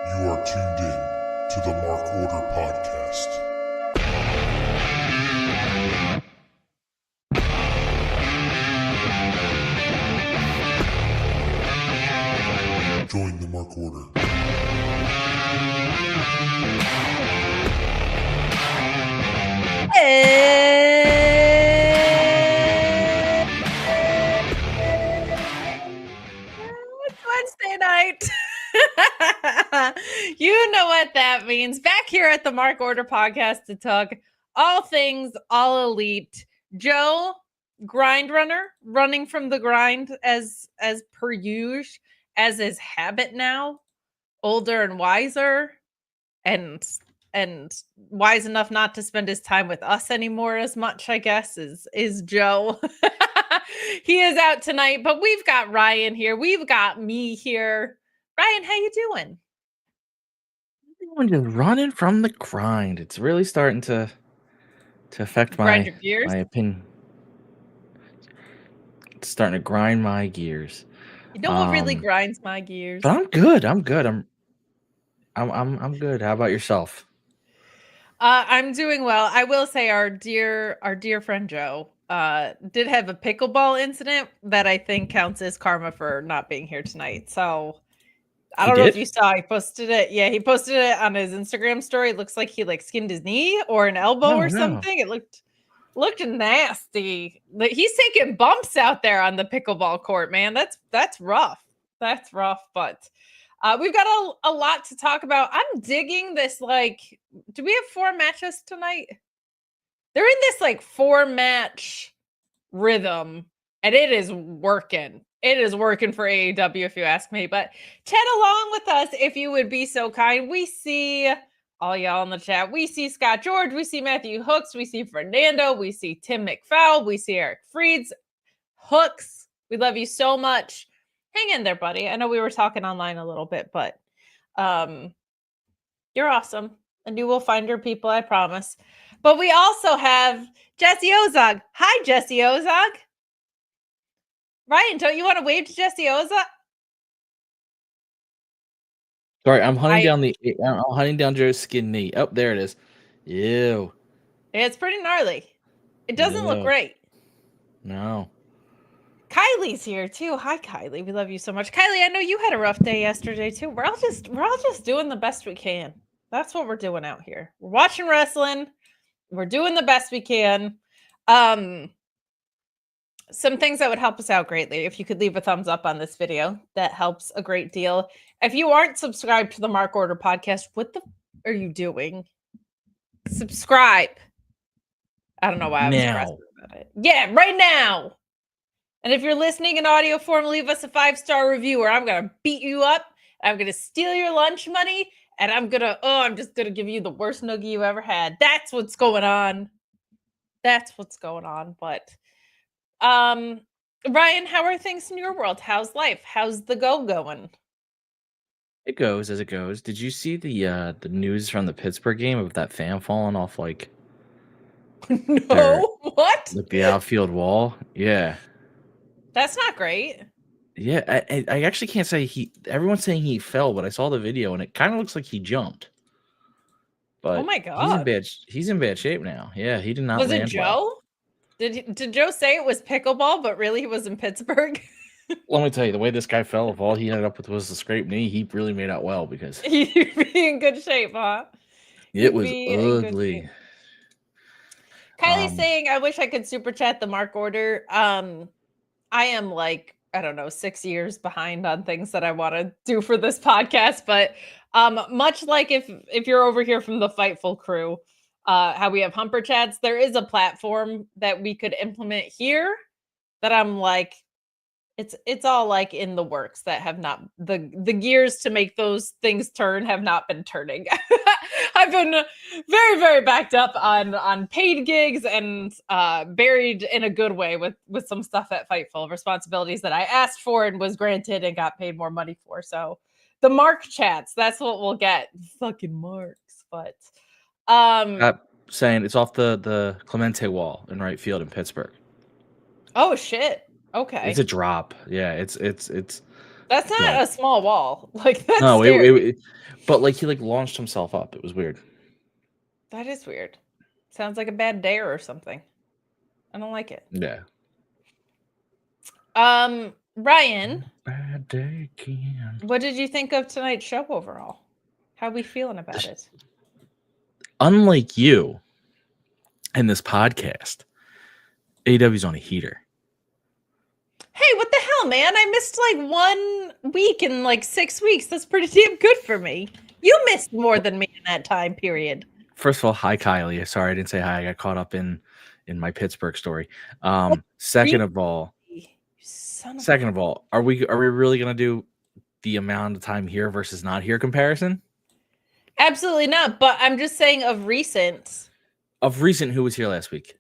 You are tuned in to the Mark Order Podcast. Join the Mark Order. It's Wednesday night. You know what that means. Back here at the Mark Order Podcast to talk all things all elite. Joe, grind runner, running from the grind as per usual, as is habit now, older and wiser, and wise enough not to spend his time with us anymore as much, I guess, is Joe. He is out tonight, but we've got Ryan here. We've got me here. Ryan, how you doing? I'm just running from the grind. It's really starting to affect Grind my your gears? my opinion. It's starting to grind my gears. You know what really grinds my gears? But I'm good. I'm good. I'm good. How about yourself? I'm doing well. I will say our dear friend Joe did have a pickleball incident that I think counts as karma for not being here tonight. So I don't know if you saw, he posted it. Yeah, he posted it on his Instagram story. It looks like he skinned his knee or an elbow or something. It looked nasty. He's taking bumps out there on the pickleball court, man. That's rough. That's rough, but we've got a lot to talk about. I'm digging this, do we have 4 matches tonight? They're in this 4-match rhythm, and it is working. It is working for AEW, if you ask me. But chat along with us if you would be so kind. We see all y'all in the chat. We see Scott George. We see Matthew Hooks. We see Fernando. We see Tim McFowle. We see Eric Freeds. Hooks, we love you so much. Hang in there, buddy. I know we were talking online a little bit, but you're awesome. And you will find your people, I promise. But we also have Jesse Ozog. Hi, Jesse Ozog. Ryan, don't you want to wave to Jesse Ozog? Sorry, I'm hunting down Joe's skin knee. Oh, there it is. Ew. It's pretty gnarly. It doesn't look great. No. Kylie's here too. Hi, Kylie. We love you so much. Kylie, I know you had a rough day yesterday too. We're all just doing the best we can. That's what we're doing out here. We're watching wrestling. We're doing the best we can. Some things that would help us out greatly. If you could leave a thumbs up on this video, that helps a great deal. If you aren't subscribed to the Mark Order Podcast, what the are you doing? Subscribe. I don't know why I was aggressive about it. Yeah, right now. And if you're listening in audio form, leave us a 5-star review, or I'm gonna beat you up. I'm gonna steal your lunch money, and I'm just gonna give you the worst noogie you ever had. That's what's going on. That's what's going on. But Ryan, how are things in your world? How's life? How's the going? It goes as it goes. Did you see the news from the Pittsburgh game of that fan falling off No, what? the outfield wall? Yeah. That's not great. Yeah, I actually can't say everyone's saying he fell, but I saw the video and it kind of looks like he jumped. But oh my god, he's in bad shape now. Yeah, he did not. Was it Joe? Well. Did Joe say it was pickleball, but really he was in Pittsburgh? Let me tell you, the way this guy fell, if all he ended up with was a scraped knee, he really made out well because he'd be in good shape, huh? It was ugly. Kylie's saying, "I wish I could super chat the Mark Order." I am I don't know, 6 years behind on things that I want to do for this podcast, but much like if you're over here from the Fightful crew, how we have Humper Chats, there is a platform that we could implement here that I'm it's all in the works that have not the gears to make those things turn have not been turning. I've been very, very backed up on paid gigs and buried in a good way with some stuff at Fightful, responsibilities that I asked for and was granted and got paid more money for. So the Mark Chats, that's what we'll get. Fucking Marks. But saying it's off the Clemente wall in right field in Pittsburgh. Oh shit. Okay. It's a drop. Yeah, it's That's not a small wall. Like that's No, scary. but like he like launched himself up. It was weird. That is weird. Sounds like a bad dare or something. I don't like it. Yeah. Ryan, Bad day again. what did you think of tonight's show overall? How are we feeling about it? Unlike you in this podcast, AEW's on a heater. Hey, what the hell, man? I missed like 1 week in like 6 weeks. That's pretty damn good for me. You missed more than me in that time period. First of all, hi Kylie. Sorry I didn't say hi. I got caught up in my Pittsburgh story. Second of all, are we really gonna do the amount of time here versus not here comparison? Absolutely not. But I'm just saying of recent. Of recent, who was here last week?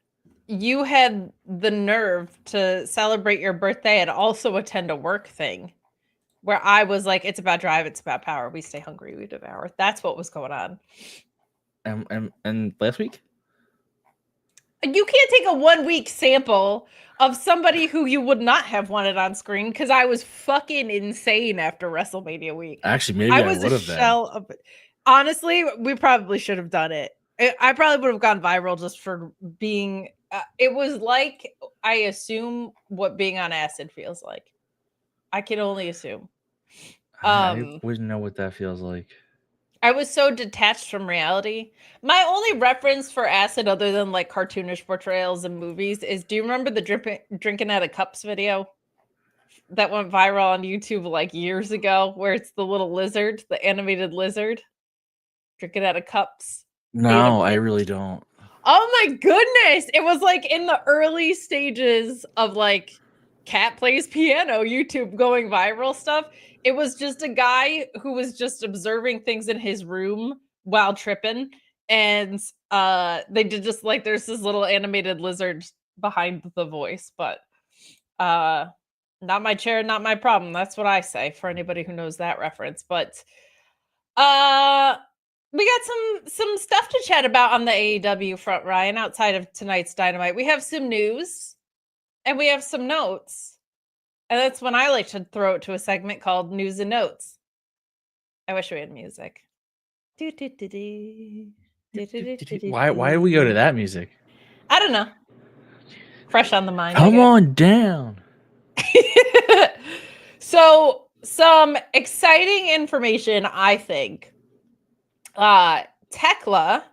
You had the nerve to celebrate your birthday and also attend a work thing where I was like, it's about drive, it's about power. We stay hungry, we devour. That's what was going on. And last week? You can't take a 1 week sample of somebody who you would not have wanted on screen because I was fucking insane after WrestleMania week. Actually, maybe I was a shell of it. Honestly, we probably should have done it. I probably would have gone viral just for being. It was like, I assume, what being on acid feels like. I can only assume. I wouldn't know what that feels like. I was so detached from reality. My only reference for acid, other than like cartoonish portrayals in movies, is do you remember the drinking out of cups video that went viral on YouTube like years ago, where it's the little lizard, the animated lizard, drinking out of cups? No, I really don't. Oh my goodness. It was like in the early stages of like Cat Plays Piano YouTube going viral stuff. It was just a guy who was just observing things in his room while tripping. And they did just like, there's this little animated lizard behind the voice, but not my chair, not my problem. That's what I say for anybody who knows that reference. But we got some stuff to chat about on the AEW front, Ryan, outside of tonight's Dynamite. We have some news and we have some notes. And that's when I like to throw it to a segment called News and Notes. I wish we had music. Why do we go to that music? I don't know. Fresh on the mind. Come on down. So, some exciting information, I think. Tekla,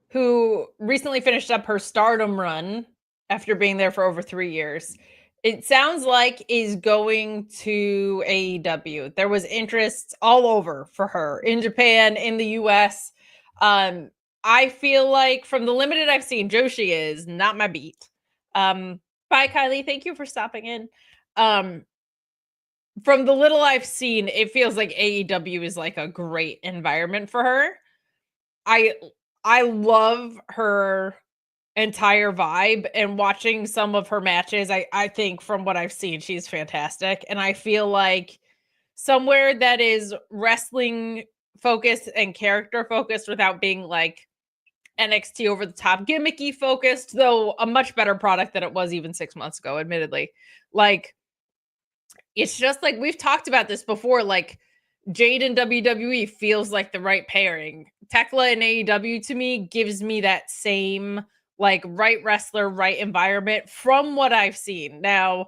who recently finished up her Stardom run after being there for over 3 years, it sounds like is going to AEW. There was interest all over for her in Japan, in the US. I feel like from the limited I've seen, Joshi is not my beat. Bye, Kylie. Thank you for stopping in. From the little I've seen, it feels like AEW is like a great environment for her. I love her entire vibe, and watching some of her matches, I think from what I've seen, she's fantastic. And I feel like somewhere that is wrestling focused and character focused without being like NXT over the top gimmicky focused, though a much better product than it was even 6 months ago, admittedly. Like, it's just like we've talked about this before, like Jade and WWE feels like the right pairing. Tekla and AEW to me gives me that same like right wrestler, right environment from what I've seen. Now,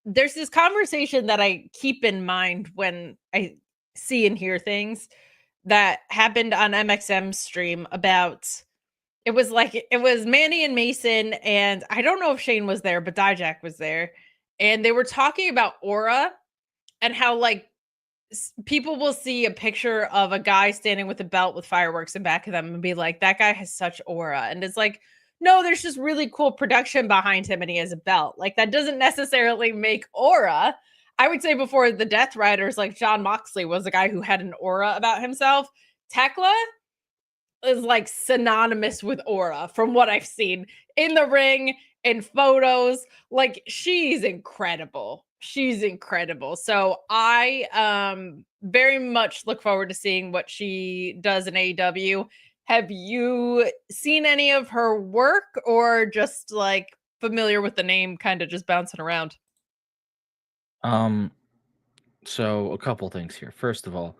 there's this conversation that I keep in mind when I see and hear things that happened on MXM's stream about it was Manny and Mason, and I don't know if Shane was there, but Dijak was there, and they were talking about aura and how like people will see a picture of a guy standing with a belt with fireworks in back of them and be like, that guy has such aura. And it's like, no, there's just really cool production behind him and he has a belt. Like, that doesn't necessarily make aura. I would say before the Death Riders, like Jon Moxley was a guy who had an aura about himself. Tekla is like synonymous with aura from what I've seen in the ring, in photos. Like, she's incredible. She's incredible. So I very much look forward to seeing what she does in AEW. Have you seen any of her work or just like familiar with the name, kind of just bouncing around? So a couple things here. First of all,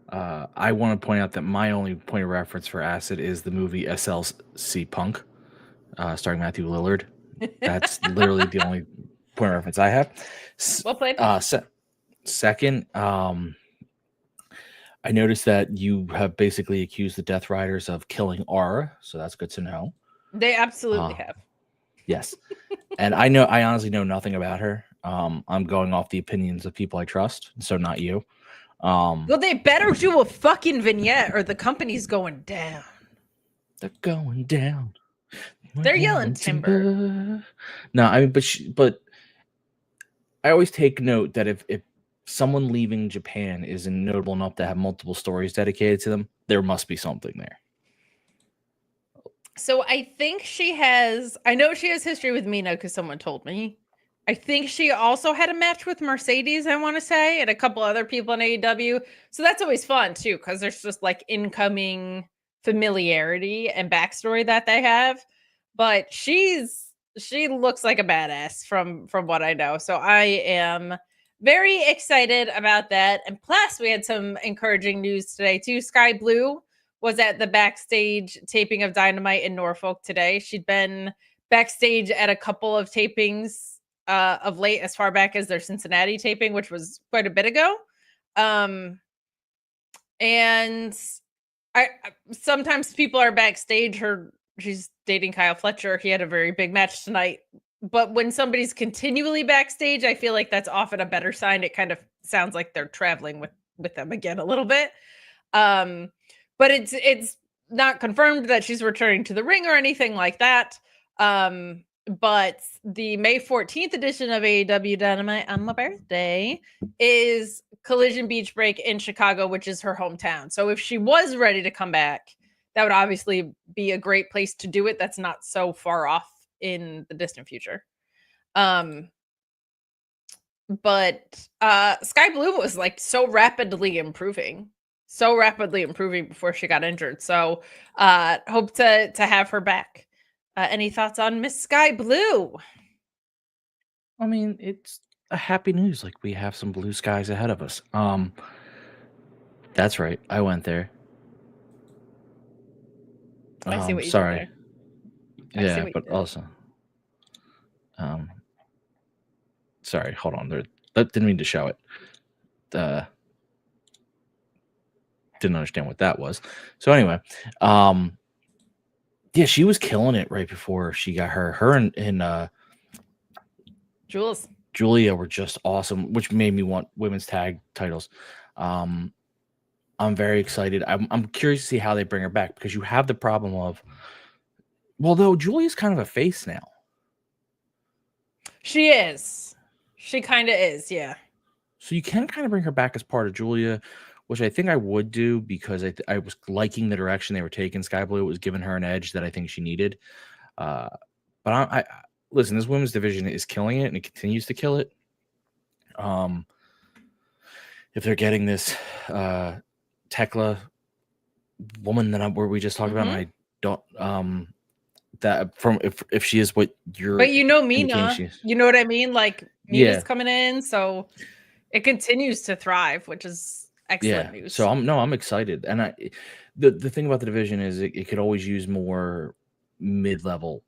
I want to point out that my only point of reference for Acid is the movie SLC Punk, starring Matthew Lillard. That's literally the only point of reference I have. Well played. Second, I noticed that you have basically accused the Death Riders of killing Aura, so that's good to know. They absolutely have. Yes. And I honestly know nothing about her. I'm going off the opinions of people I trust, so not you. Well, they better do a fucking vignette or the company's going down. They're going down. They're yelling timber. No, I mean, but I always take note that if someone leaving Japan is notable enough to have multiple stories dedicated to them, there must be something there. So I think I know she has history with Mina because someone told me. I think she also had a match with Mercedes, I want to say, and a couple other people in AEW. So that's always fun too, because there's just like incoming familiarity and backstory that they have. But she looks like a badass from what I know. So I am very excited about that. And plus, we had some encouraging news today too. Sky Blue was at the backstage taping of Dynamite in Norfolk today. She'd been backstage at a couple of tapings of late, as far back as their Cincinnati taping, which was quite a bit ago. And I sometimes people are backstage. She's dating Kyle Fletcher. He had a very big match tonight. But when somebody's continually backstage, I feel like that's often a better sign. It kind of sounds like they're traveling with them again a little bit. But it's not confirmed that she's returning to the ring or anything like that. But the May 14th edition of AEW Dynamite on my birthday is Collision Beach Break in Chicago, which is her hometown. So if she was ready to come back, that would obviously be a great place to do it. That's not so far off in the distant future. But Sky Blue was like so rapidly improving before she got injured. So hope to have her back. Any thoughts on Miss Sky Blue? I mean, it's a happy news. Like, we have some blue skies ahead of us. That's right. I went there. I see what you sorry. did there. Yeah, but also, sorry. Hold on. That didn't mean to show it. Didn't understand what that was. So anyway, yeah, she was killing it right before she got her. Her and Julia were just awesome, which made me want women's tag titles. I'm very excited. I'm curious to see how they bring her back, because you have the problem of, well, though Julia's kind of a face now. She is. She kind of is, yeah. So you can kind of bring her back as part of Julia, which I think I would do, because I was liking the direction they were taking. Sky Blue was giving her an edge that I think she needed. But I listen, this women's division is killing it, and it continues to kill it. If they're getting this Tekla woman that we just talked about, and I don't that from if she is what you're, but you know, Mina, you know what I mean? Like, Mina's coming in, so it continues to thrive, which is excellent news. So I'm excited, and the thing about the division is it could always use more mid-level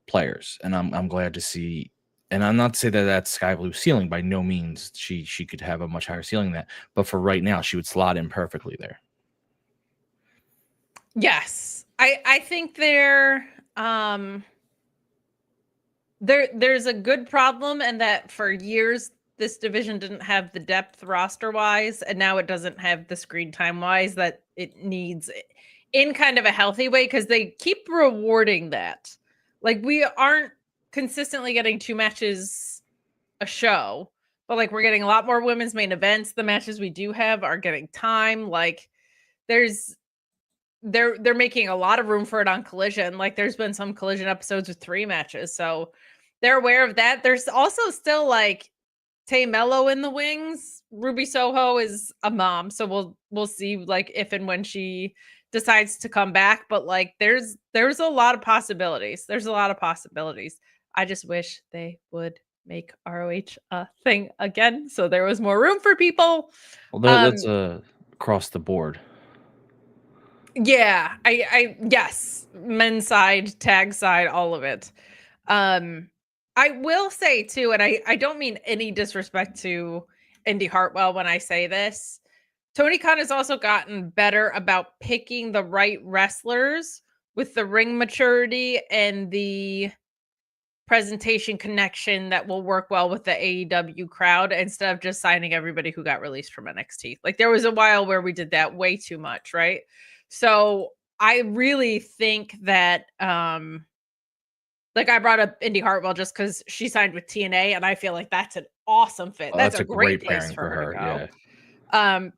players, and I'm glad to see. And I'm not to say that that's Sky Blue's ceiling, by no means. She could have a much higher ceiling than that, but for right now, she would slot in perfectly there. Yes, I think there's a good problem, and that for years this division didn't have the depth roster wise, and now it doesn't have the screen time wise that it needs, in kind of a healthy way, because they keep rewarding that. Like, we aren't consistently getting 2 matches a show, but like, we're getting a lot more women's main events. The matches we do have are getting time. Like, they're making a lot of room for it on Collision. Like, there's been some Collision episodes with 3 matches, so they're aware of that. There's also still like Tay Mello in the wings. Ruby Soho is a mom, so we'll see like if and when she decides to come back. But like, there's a lot of possibilities. I just wish they would make ROH a thing again. So there was more room for people. Well, that's across the board. Yeah, I yes, men's side, tag side, all of it. I will say too, and I don't mean any disrespect to Indy Hartwell when I say this. Tony Khan has also gotten better about picking the right wrestlers with the ring maturity and the presentation connection that will work well with the AEW crowd instead of just signing everybody who got released from NXT. Like there was a while where we did that way too much, right? So I really think that like I brought up Indy Hartwell just because she signed with TNA, and I feel like that's an awesome fit. Oh, that's a great place for her to go. Yeah.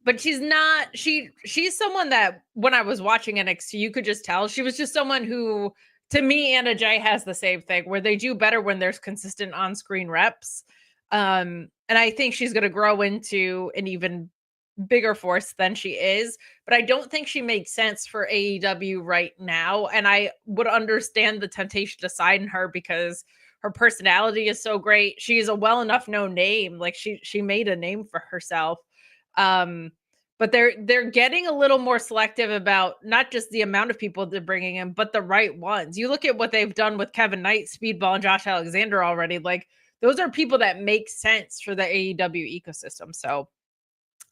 But she's not. She's someone that when I was watching NXT, you could just tell she was just someone who, to me, Anna Jay has the same thing where they do better when there's consistent on-screen reps. And I think she's going to grow into an even bigger force than she is, but I don't think she makes sense for AEW right now. And I would understand the temptation to sign her because her personality is so great. She is a well enough known name. Like she made a name for herself. But they're getting a little more selective about not just the amount of people they're bringing in, but the right ones. You look at what they've done with Kevin Knight, Speedball, and Josh Alexander already. Like those are people that make sense for the AEW ecosystem. So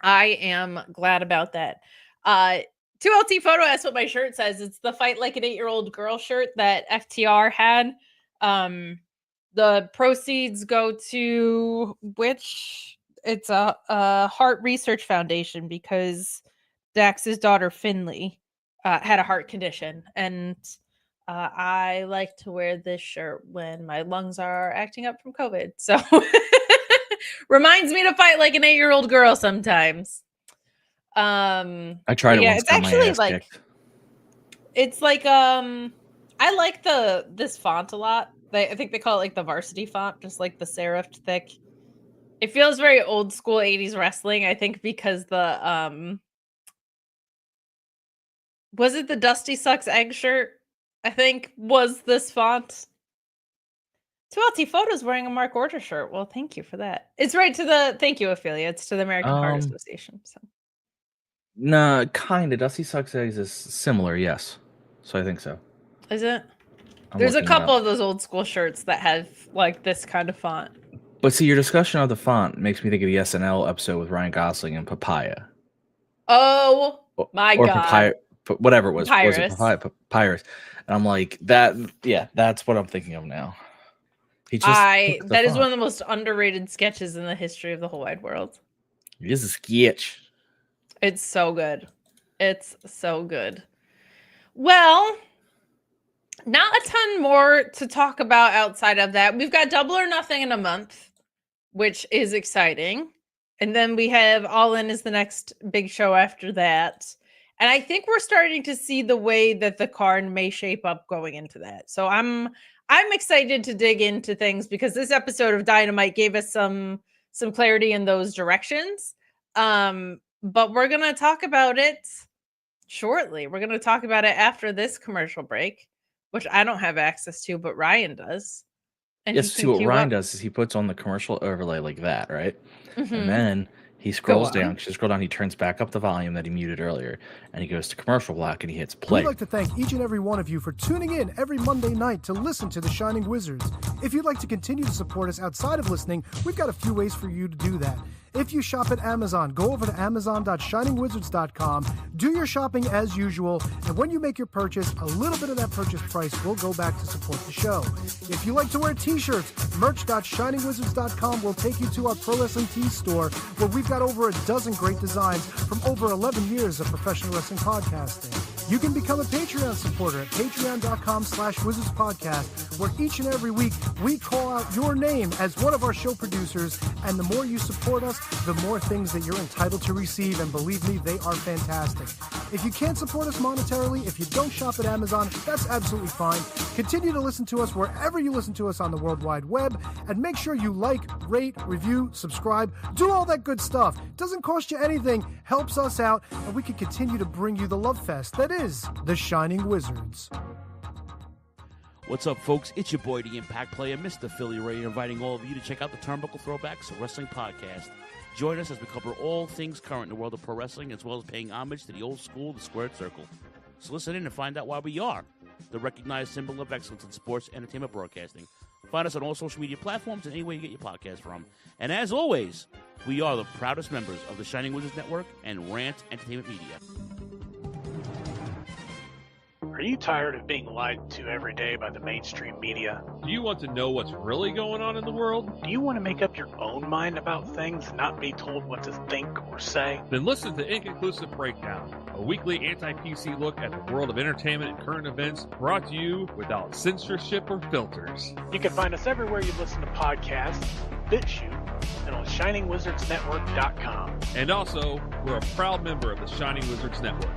I am glad about that. 2LT Photo asks what my shirt says. It's the Fight Like an 8-Year-Old Girl shirt that FTR had. The proceeds go to which it's a Heart Research Foundation because Dax's daughter Finley had a heart condition, and I like to wear this shirt when my lungs are acting up from COVID. So reminds me to fight like an 8-year-old girl sometimes. I tried it once. It's actually like kicked. It's like I like this font a lot. I think they call it like the varsity font, just like the serif thick. It feels very old school 80s wrestling, I think, because the was it the Dusty Sucks Egg shirt? I think was this font. 2LT Photos wearing a Mark Order shirt. Well, thank you for that. It's right to the thank you affiliates to the American Heart Association. So nah, kind of. Dusty Sucks Eggs is similar, yes. So I think so. Is it? There's a couple of those old school shirts that have like this kind of font. But see, your discussion of the font makes me think of the SNL episode with Ryan Gosling and Papaya. Oh my god! Papaya, whatever it was. Papyrus. Was it Papyrus? And I'm like that. Yeah, that's what I'm thinking of now. That is one of the most underrated sketches in the history of the whole wide world. It is a sketch. It's so good. It's so good. Well, not a ton more to talk about outside of that. We've got Double or Nothing in a month, which is exciting. And then we have All In is the next big show after that. And I think we're starting to see the way that the card may shape up going into that. So I'm excited to dig into things because this episode of Dynamite gave us some clarity in those directions. But we're going to talk about it shortly. We're going to talk about it after this commercial break, which I don't have access to, but Ryan does. And yes, see what Ryan does is he puts on the commercial overlay like that, right? Mm-hmm. And then he scrolls down. He turns back up the volume that he muted earlier, and he goes to commercial block and he hits play. We'd like to thank each and every one of you for tuning in every Monday night to listen to The Shining Wizards. If you'd like to continue to support us outside of listening, we've got a few ways for you to do that. If you shop at Amazon, go over to amazon.shiningwizards.com, do your shopping as usual, and when you make your purchase, a little bit of that purchase price will go back to support the show. If you like to wear t-shirts, merch.shiningwizards.com will take you to our Pro Wrestling Tees store, where we've got over a dozen great designs from over 11 years of professional wrestling podcasting. You can become a Patreon supporter at patreon.com/wizardspodcast, where each and every week we call out your name as one of our show producers, and the more you support us, the more things that you're entitled to receive, and believe me, they are fantastic. If you can't support us monetarily, if you don't shop at Amazon, that's absolutely fine. Continue to listen to us wherever you listen to us on the World Wide Web, and make sure you like, rate, review, subscribe, do all that good stuff. Doesn't cost you anything, helps us out, and we can continue to bring you the love fest that is The Shining Wizards. What's up, folks? It's your boy, the Impact Player, Mr. Philly Ray, inviting all of you to check out the Turnbuckle Throwbacks Wrestling Podcast. Join us as we cover all things current in the world of pro wrestling, as well as paying homage to the old school, the squared circle. So listen in and find out why we are the recognized symbol of excellence in sports entertainment broadcasting. Find us on all social media platforms and anywhere you get your podcast from. And as always, we are the proudest members of the Shining Wizards Network and Rant Entertainment Media. Are you tired of being lied to every day by the mainstream media? Do you want to know what's really going on in the world? Do you want to make up your own mind about things and not be told what to think or say? Then listen to Inconclusive Breakdown, a weekly anti-PC look at the world of entertainment and current events, brought to you without censorship or filters. You can find us everywhere you listen to podcasts, BitChute, and on ShiningWizardsNetwork.com. And also, we're a proud member of the Shining Wizards Network.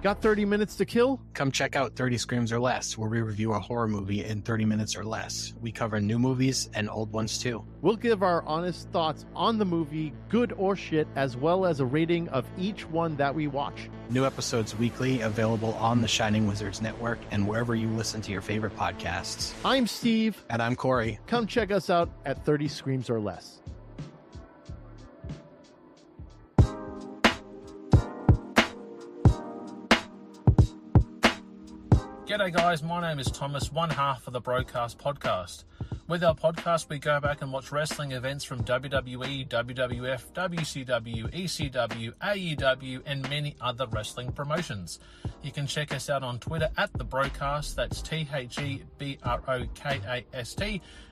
Got 30 minutes to kill? Come check out 30 Screams or Less, where we review a horror movie in 30 minutes or less. We cover new movies and old ones too. We'll give our honest thoughts on the movie, good or shit, as well as a rating of each one that we watch. New episodes weekly, available on the Shining Wizards Network and wherever you listen to your favorite podcasts. I'm Steve. And I'm Corey. Come check us out at 30 Screams or Less. G'day guys, my name is Thomas, one half of the Broadcast Podcast. With our podcast, we go back and watch wrestling events from WWE, WWF, WCW, ECW, AEW, and many other wrestling promotions. You can check us out on Twitter at The Broadcast, that's TheBrokast,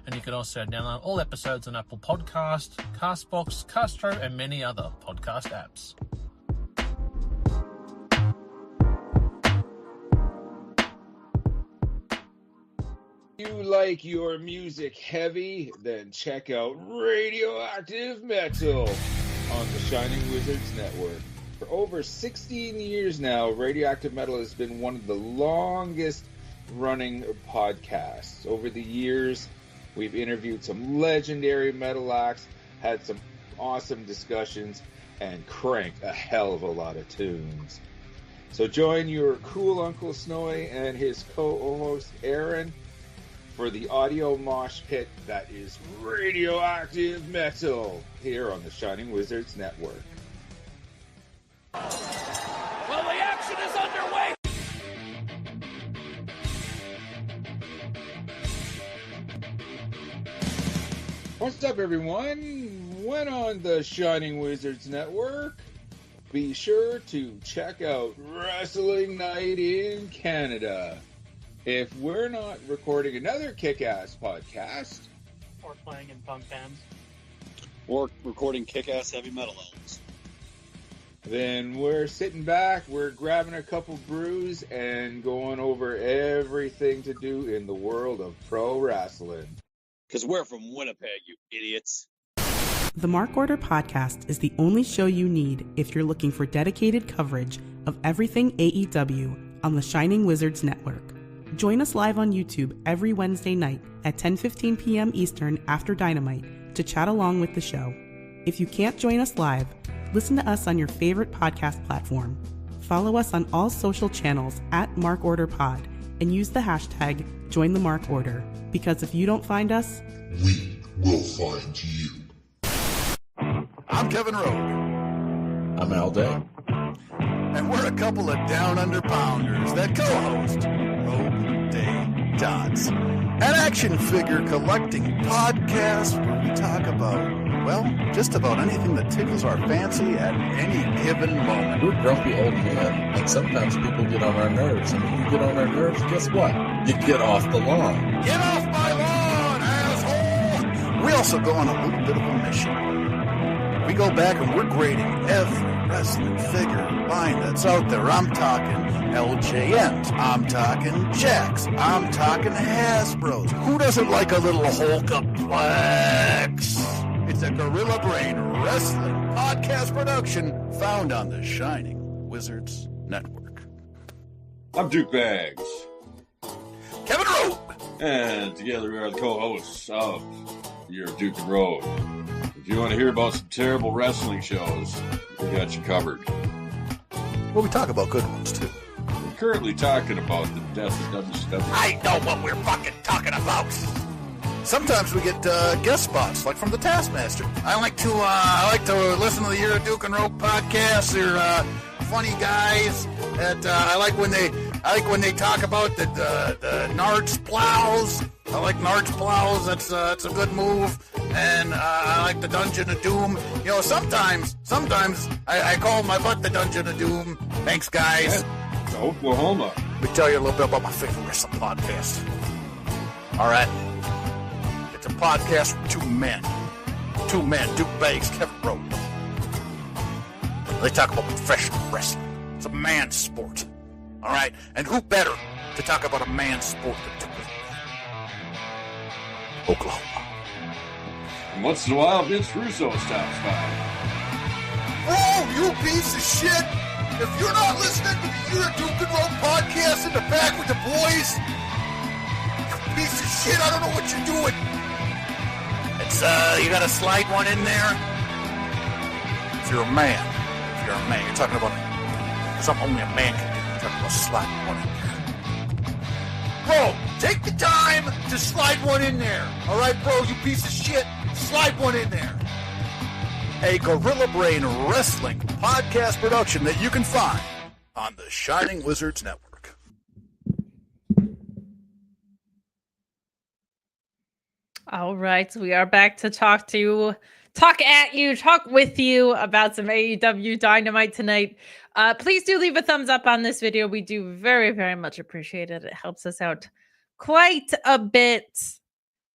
and you can also download all episodes on Apple Podcast, Castbox, Castro, and many other podcast apps. If you like your music heavy, then check out Radioactive Metal on the Shining Wizards Network. For over 16 years now, Radioactive Metal has been one of the longest running podcasts. Over the years, we've interviewed some legendary metal acts, had some awesome discussions, and cranked a hell of a lot of tunes. So join your cool Uncle Snowy and his co-host Aaron for the audio mosh pit that is Radioactive Metal here on the Shining Wizards Network. Well, the action is underway! What's up, everyone? When on the Shining Wizards Network, be sure to check out Wrestling Night in Canada. If we're not recording another kick-ass podcast, Or playing in punk bands. Or recording kick-ass heavy metal albums, then we're sitting back, we're grabbing a couple brews, and going over everything to do in the world of pro wrestling. because we're from Winnipeg, you idiots. The Mark Order Podcast is the only show you need if you're looking for dedicated coverage of everything AEW on the Shining Wizards Network. Join us live on YouTube every Wednesday night at 10:15 p.m. Eastern after Dynamite to chat along with the show. If you can't join us live, listen to us on your favorite podcast platform. Follow us on all social channels at MarkOrderPod and use the hashtag #JoinTheMarkOrder, because if you don't find us, we will find you. I'm Kevin Rowe. I'm Al Day. And we're a couple of down under pounders that co-host Rogue Day Dots, an action figure collecting podcast where we talk about, well, just about anything that tickles our fancy at any given moment. We're grumpy old men, and sometimes people get on our nerves. And when you get on our nerves, guess what? You get off the lawn. Get off my lawn, asshole! We also go on a little bit of a mission. We go back and we're grading every wrestling figure line that's out there. I'm talking LJNs. I'm talking Jacks. I'm talking Hasbros. Who doesn't like a little Hulkaplex? It's a Gorilla Brain Wrestling podcast production found on the Shining Wizards Network. I'm Duke Bags. Kevin Rowe. And together we are the co-hosts of Your Duke and Road. If you want to hear about some terrible wrestling shows, we got you covered. Well, we talk about good ones, too. currently talking about the death of WCW. I know what we're fucking talking about. Sometimes we get guest spots, like from the Taskmaster. I like to listen to the Year of Duke and Rope podcast. They're funny guys. I like when they talk about the Nards plows. I like Nards plows. That's a good move. And I like the Dungeon of Doom. You know, sometimes I call my butt the Dungeon of Doom. Thanks, guys. Yeah, Oklahoma. Let me tell you a little bit about my favorite wrestling podcast. All right. It's a podcast with two men, Duke Banks, Kevin Rowe. They talk about professional wrestling. It's a man's sport, all right? And who better to talk about a man's sport than Duke? Oklahoma. And once in a while, Vince Russo stops by. Whoa, you piece of shit! If you're not listening to the Year of Duke and Rope podcast in the back with the boys, you piece of shit, I don't know what you're doing. It's, you gotta slide one in there. If you're a man, you're talking about something only a man can do. You're talking about sliding one in there. Bro, take the time to slide one in there. All right, bro, you piece of shit, slide one in there. A Gorilla Brain Wrestling podcast production that you can find on the Shining Wizards Network. All right, we are back to talk with you about some AEW Dynamite tonight. Please do leave a thumbs up on this video. We do very, very much appreciate it. It helps us out quite a bit.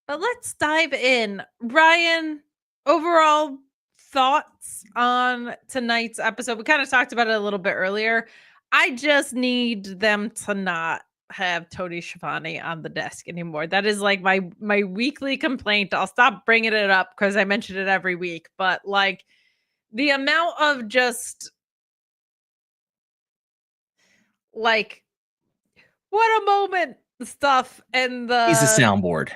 But let's dive in. Ryan, overall thoughts on tonight's episode? We kind of talked about it a little bit earlier. I just need them to not have Tony Schiavone on the desk anymore. That is like my weekly complaint. I'll stop bringing it up because I mention it every week, but like the amount of just like what a moment stuff and he's a soundboard.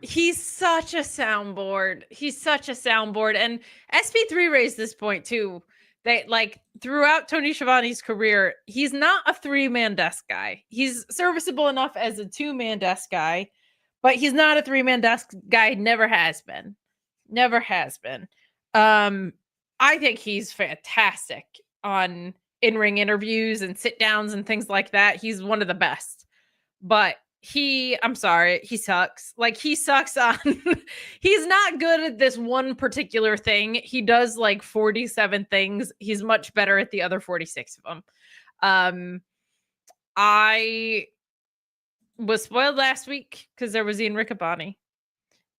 He's such a soundboard. And SP3 raised this point too. They like throughout Tony Schiavone's career, he's not a 3-man desk guy. He's serviceable enough as a 2-man desk guy, but he's not a 3-man desk guy. Never has been. I think he's fantastic on in-ring interviews and sit downs and things like that. He's one of the best, but I'm sorry, he sucks. Like he sucks on, he's not good at this one particular thing. He does like 47 things. He's much better at the other 46 of them. I was spoiled last week because there was Ian Riccaboni.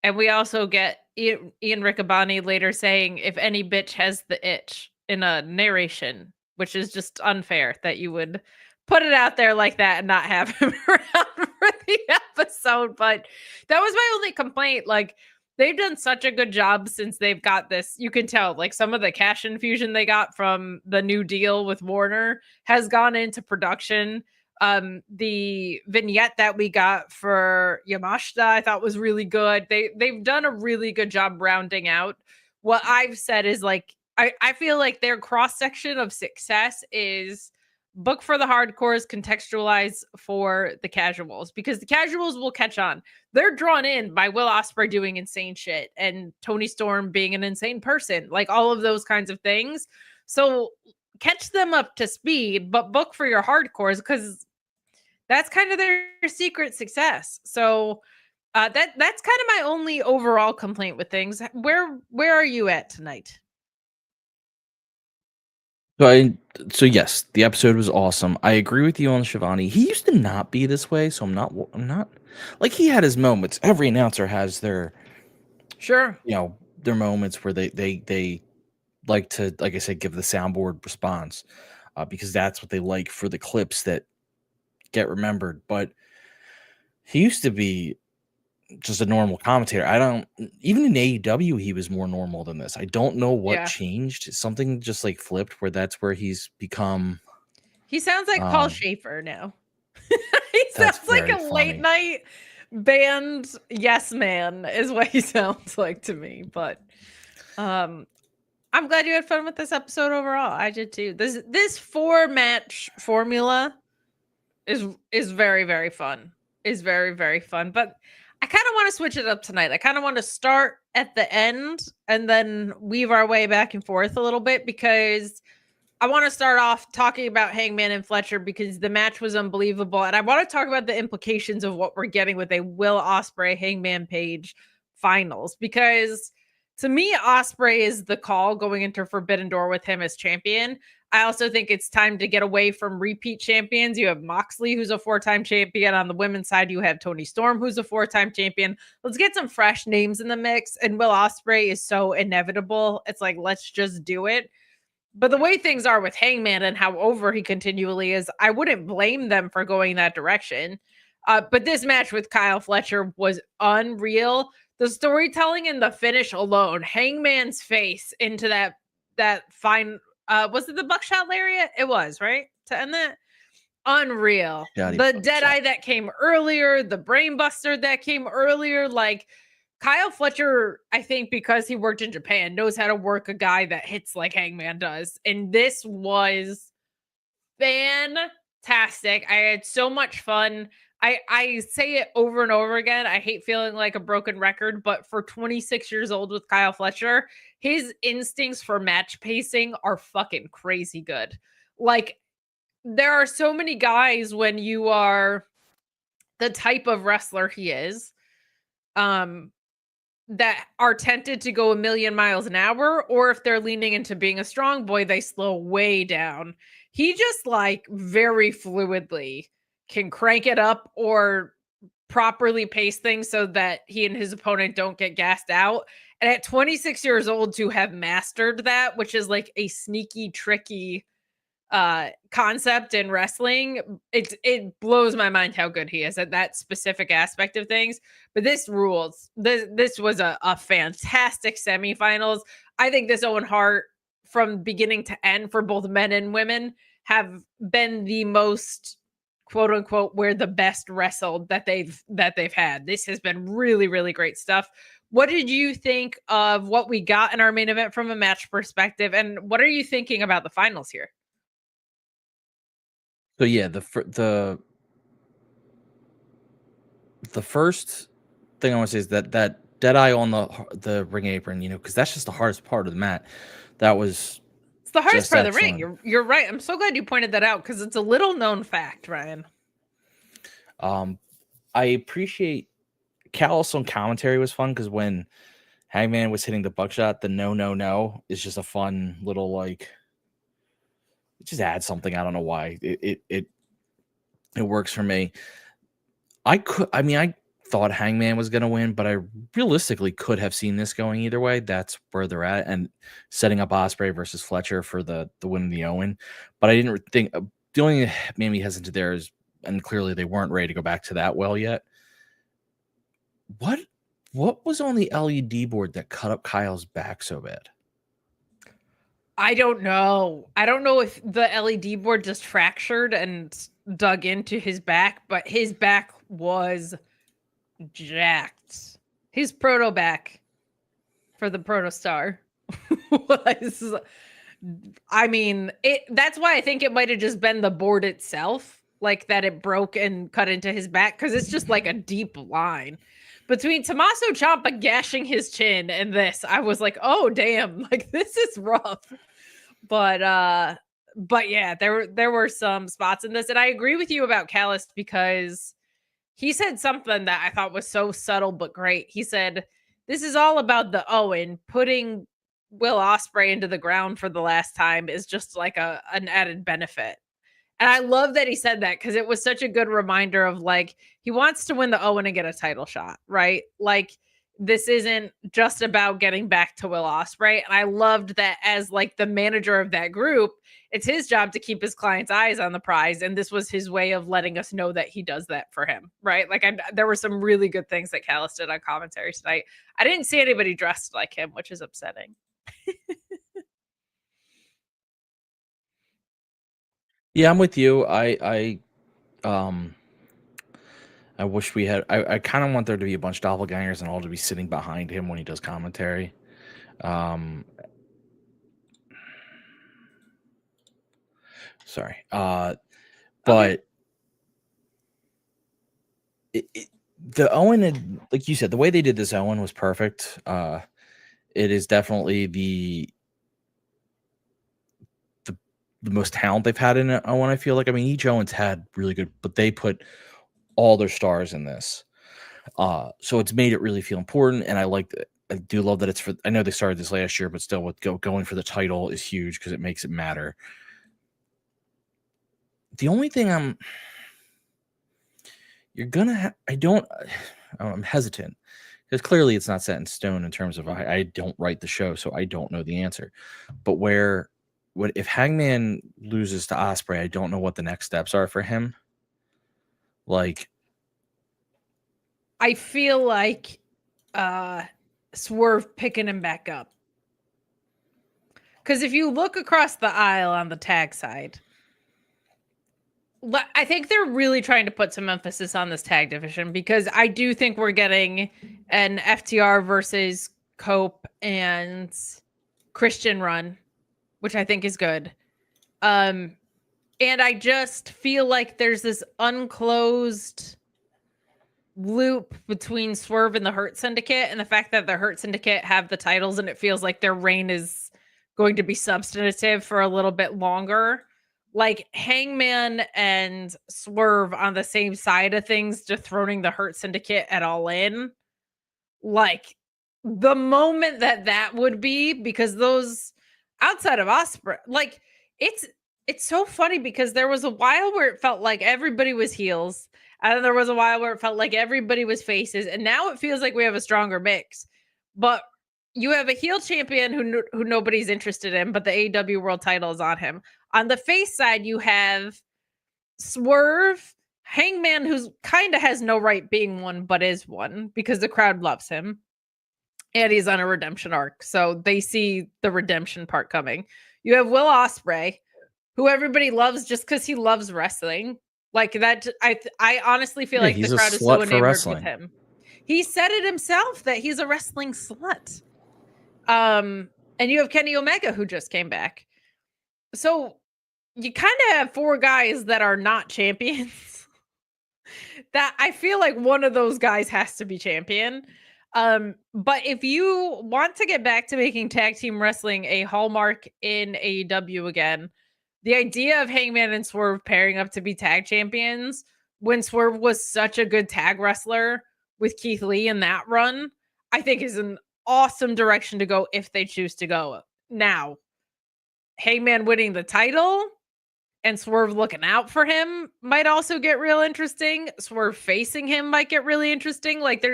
And we also get Ian Riccaboni later saying, if any bitch has the itch in a narration, which is just unfair that you would put it out there like that and not have him around for the episode. But that was my only complaint. Like they've done such a good job since they've got this. You can tell like some of the cash infusion they got from the new deal with Warner has gone into production. The vignette that we got for Yamashita, I thought was really good. They've done a really good job rounding out. What I've said is like, I feel like their cross-section of success is book for the hardcores, contextualize for the casuals, because the casuals will catch on. They're drawn in by Will Ospreay doing insane shit and Tony Storm being an insane person, like all of those kinds of things. So catch them up to speed, but book for your hardcores because that's kind of their secret success. So that's kind of my only overall complaint with things. Where are you at tonight? So yes, the episode was awesome. I agree with you on Schiavone. He used to not be this way, so I'm not like he had his moments. Every announcer has their their moments where they like to, like I said, give the soundboard response because that's what they like for the clips that get remembered. But he used to be just a normal commentator. Even in AEW, he was more normal than this. I don't know what changed. Something just like flipped where that's where he's become. He sounds like Paul Schaefer now. He sounds like a late night band yes man is what he sounds like to me. But I'm glad you had fun with this episode overall. I did too. This 4-match formula is very, very fun. Is very, very fun. But I kind of want to switch it up tonight. I kind of want to start at the end and then weave our way back and forth a little bit, because I want to start off talking about Hangman and Fletcher because the match was unbelievable. And I want to talk about the implications of what we're getting with a Will Ospreay Hangman Page finals, because to me, Ospreay is the call going into Forbidden Door with him as champion. I also think it's time to get away from repeat champions. You have Moxley, who's a 4-time champion. On the women's side, you have Toni Storm, who's a 4-time champion. Let's get some fresh names in the mix. And Will Ospreay is so inevitable. It's like, let's just do it. But the way things are with Hangman and how over he continually is, I wouldn't blame them for going that direction. But this match with Kyle Fletcher was unreal. The storytelling and the finish alone, Hangman's face into that fine, was it the buckshot lariat? It was, right? To end that? Unreal. The Deadeye that came earlier, the Brainbuster that came earlier, like Kyle Fletcher, I think because he worked in Japan, knows how to work a guy that hits like Hangman does. And this was fantastic. I had so much fun. I say it over and over again. I hate feeling like a broken record, but for 26 years old with Kyle Fletcher, his instincts for match pacing are fucking crazy good. Like, there are so many guys when you are the type of wrestler he is, that are tempted to go a million miles an hour, or if they're leaning into being a strong boy, they slow way down. He just like very fluidly can crank it up or properly pace things so that he and his opponent don't get gassed out. And at 26 years old to have mastered that, which is like a sneaky, tricky concept in wrestling, it blows my mind how good he is at that specific aspect of things. But this rules. This was a fantastic semifinals. I think this Owen Hart from beginning to end for both men and women have been the most quote unquote where the best wrestled that they've had. This has been really, really great stuff. What did you think of what we got in our main event from a match perspective, and what are you thinking about the finals here? So yeah, the first thing I want to say is that Deadeye on the ring apron, because that's just the hardest part of the mat. That was it's the hardest part of the ring. You're right. I'm so glad you pointed that out because it's a little known fact, Ryan. I appreciate Callis on commentary was fun because when Hangman was hitting the buckshot, the no is just a fun little like. It just adds something. I don't know why it works for me. I thought Hangman was going to win, but I realistically could have seen this going either way. That's where they're at, and setting up Ospreay versus Fletcher for the win of the Owen. But I didn't think the only thing that made me hesitant there is, and clearly they weren't ready to go back to that well yet. What was on the LED board that cut up Kyle's back so bad? I don't know. I don't know if the LED board just fractured and dug into his back, but his back was jacked. His proto back for the Protostar was, I mean, that's why I think it might have just been the board itself, like that it broke and cut into his back, because it's just like a deep line. Between Tommaso Ciampa gashing his chin and this, I was like, oh damn, like this is rough. But yeah, there were some spots in this, and I agree with you about Callis because he said something that I thought was so subtle but great. He said, "This is all about the Owen. Putting Will Ospreay into the ground for the last time is just like an added benefit." And I love that he said that because it was such a good reminder of like, he wants to win the Owen and get a title shot, right? Like, this isn't just about getting back to Will Ospreay. And I loved that as like the manager of that group, it's his job to keep his client's eyes on the prize. And this was his way of letting us know that he does that for him, right? Like there were some really good things that Callis did on commentary tonight. I didn't see anybody dressed like him, which is upsetting. Yeah, I'm with you. I wish we had. I kind of want there to be a bunch of doppelgangers and all to be sitting behind him when he does commentary. Sorry. But the Owen, and like you said, the way they did this Owen was perfect. It is definitely the most talent they've had in it. Owen, I feel like. I mean, each Owen's had really good, but they put all their stars in this. So it's made it really feel important, and I do love that it's for. I know they started this last year, but still, with going for the title is huge because it makes it matter. The only thing I'm hesitant because clearly it's not set in stone in terms of I don't write the show, so I don't know the answer. But if Hangman loses to Ospreay, I don't know what the next steps are for him. Like, I feel like Swerve picking him back up. Because if you look across the aisle on the tag side, I think they're really trying to put some emphasis on this tag division because I do think we're getting an FTR versus Cope and Christian run, which I think is good. And I just feel like there's this unclosed loop between Swerve and the Hurt Syndicate, and the fact that the Hurt Syndicate have the titles and it feels like their reign is going to be substantive for a little bit longer. Like Hangman and Swerve on the same side of things, dethroning the Hurt Syndicate at All In. Like the moment that would be, because those outside of Ospreay, like it's so funny because there was a while where it felt like everybody was heels, and then there was a while where it felt like everybody was faces, and now it feels like we have a stronger mix. But you have a heel champion who nobody's interested in, but the AEW World Title is on him. On the face side, you have Swerve, Hangman, who's kind of has no right being one, but is one because the crowd loves him. And he's on a redemption arc. So they see the redemption part coming. You have Will Ospreay, who everybody loves just because he loves wrestling. Like that, I honestly feel like the crowd is so enamored with him. He said it himself that he's a wrestling slut. And you have Kenny Omega, who just came back. So you kind of have four guys that are not champions. That I feel like one of those guys has to be champion. But if you want to get back to making tag team wrestling a hallmark in AEW again, the idea of Hangman and Swerve pairing up to be tag champions when Swerve was such a good tag wrestler with Keith Lee in that run, I think is an awesome direction to go if they choose to go. Now, Hangman winning the title and Swerve looking out for him might also get real interesting. Swerve facing him might get really interesting. Like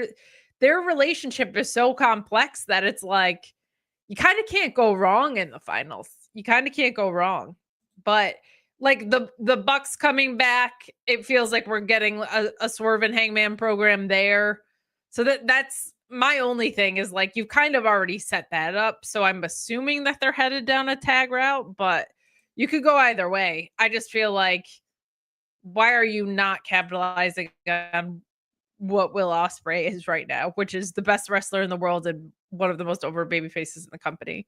their relationship is so complex that it's like you kind of can't go wrong in the finals. You kind of can't go wrong. But like the Bucks coming back, it feels like we're getting a Swerve and Hangman program there. So that's my only thing is like you've kind of already set that up. So I'm assuming that they're headed down a tag route, but you could go either way. I just feel like, why are you not capitalizing on what Will Ospreay is right now, which is the best wrestler in the world and one of the most over baby faces in the company,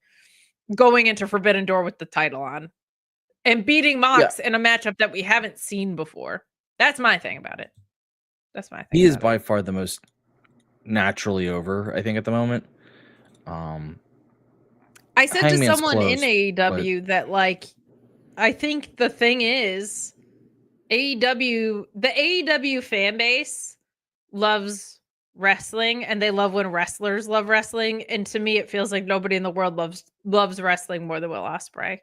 going into Forbidden Door with the title on and beating Mox in a matchup that we haven't seen before. That's my thing about it. That's my thing. He is by far the most naturally over, I think, at the moment. I said Hangman's to someone close, in AEW that, like, I think the thing is the AEW fan base loves wrestling and they love when wrestlers love wrestling. And to me, it feels like nobody in the world loves wrestling more than Will Ospreay.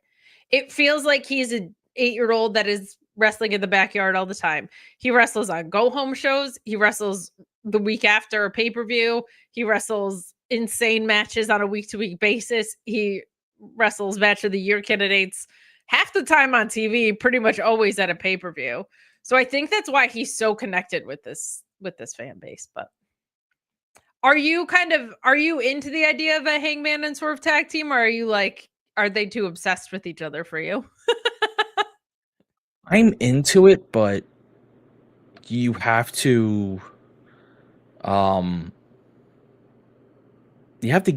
It feels like he's an 8-year-old that is wrestling in the backyard all the time. He wrestles on go-home shows. He wrestles the week after a pay-per-view. He wrestles insane matches on a week-to-week basis. He wrestles match of the year candidates half the time on TV, pretty much always at a pay-per-view. So I think that's why he's so connected with this fan base. But are you into the idea of a Hangman and Swerve tag team, or are they too obsessed with each other for you? I'm into it, but you have to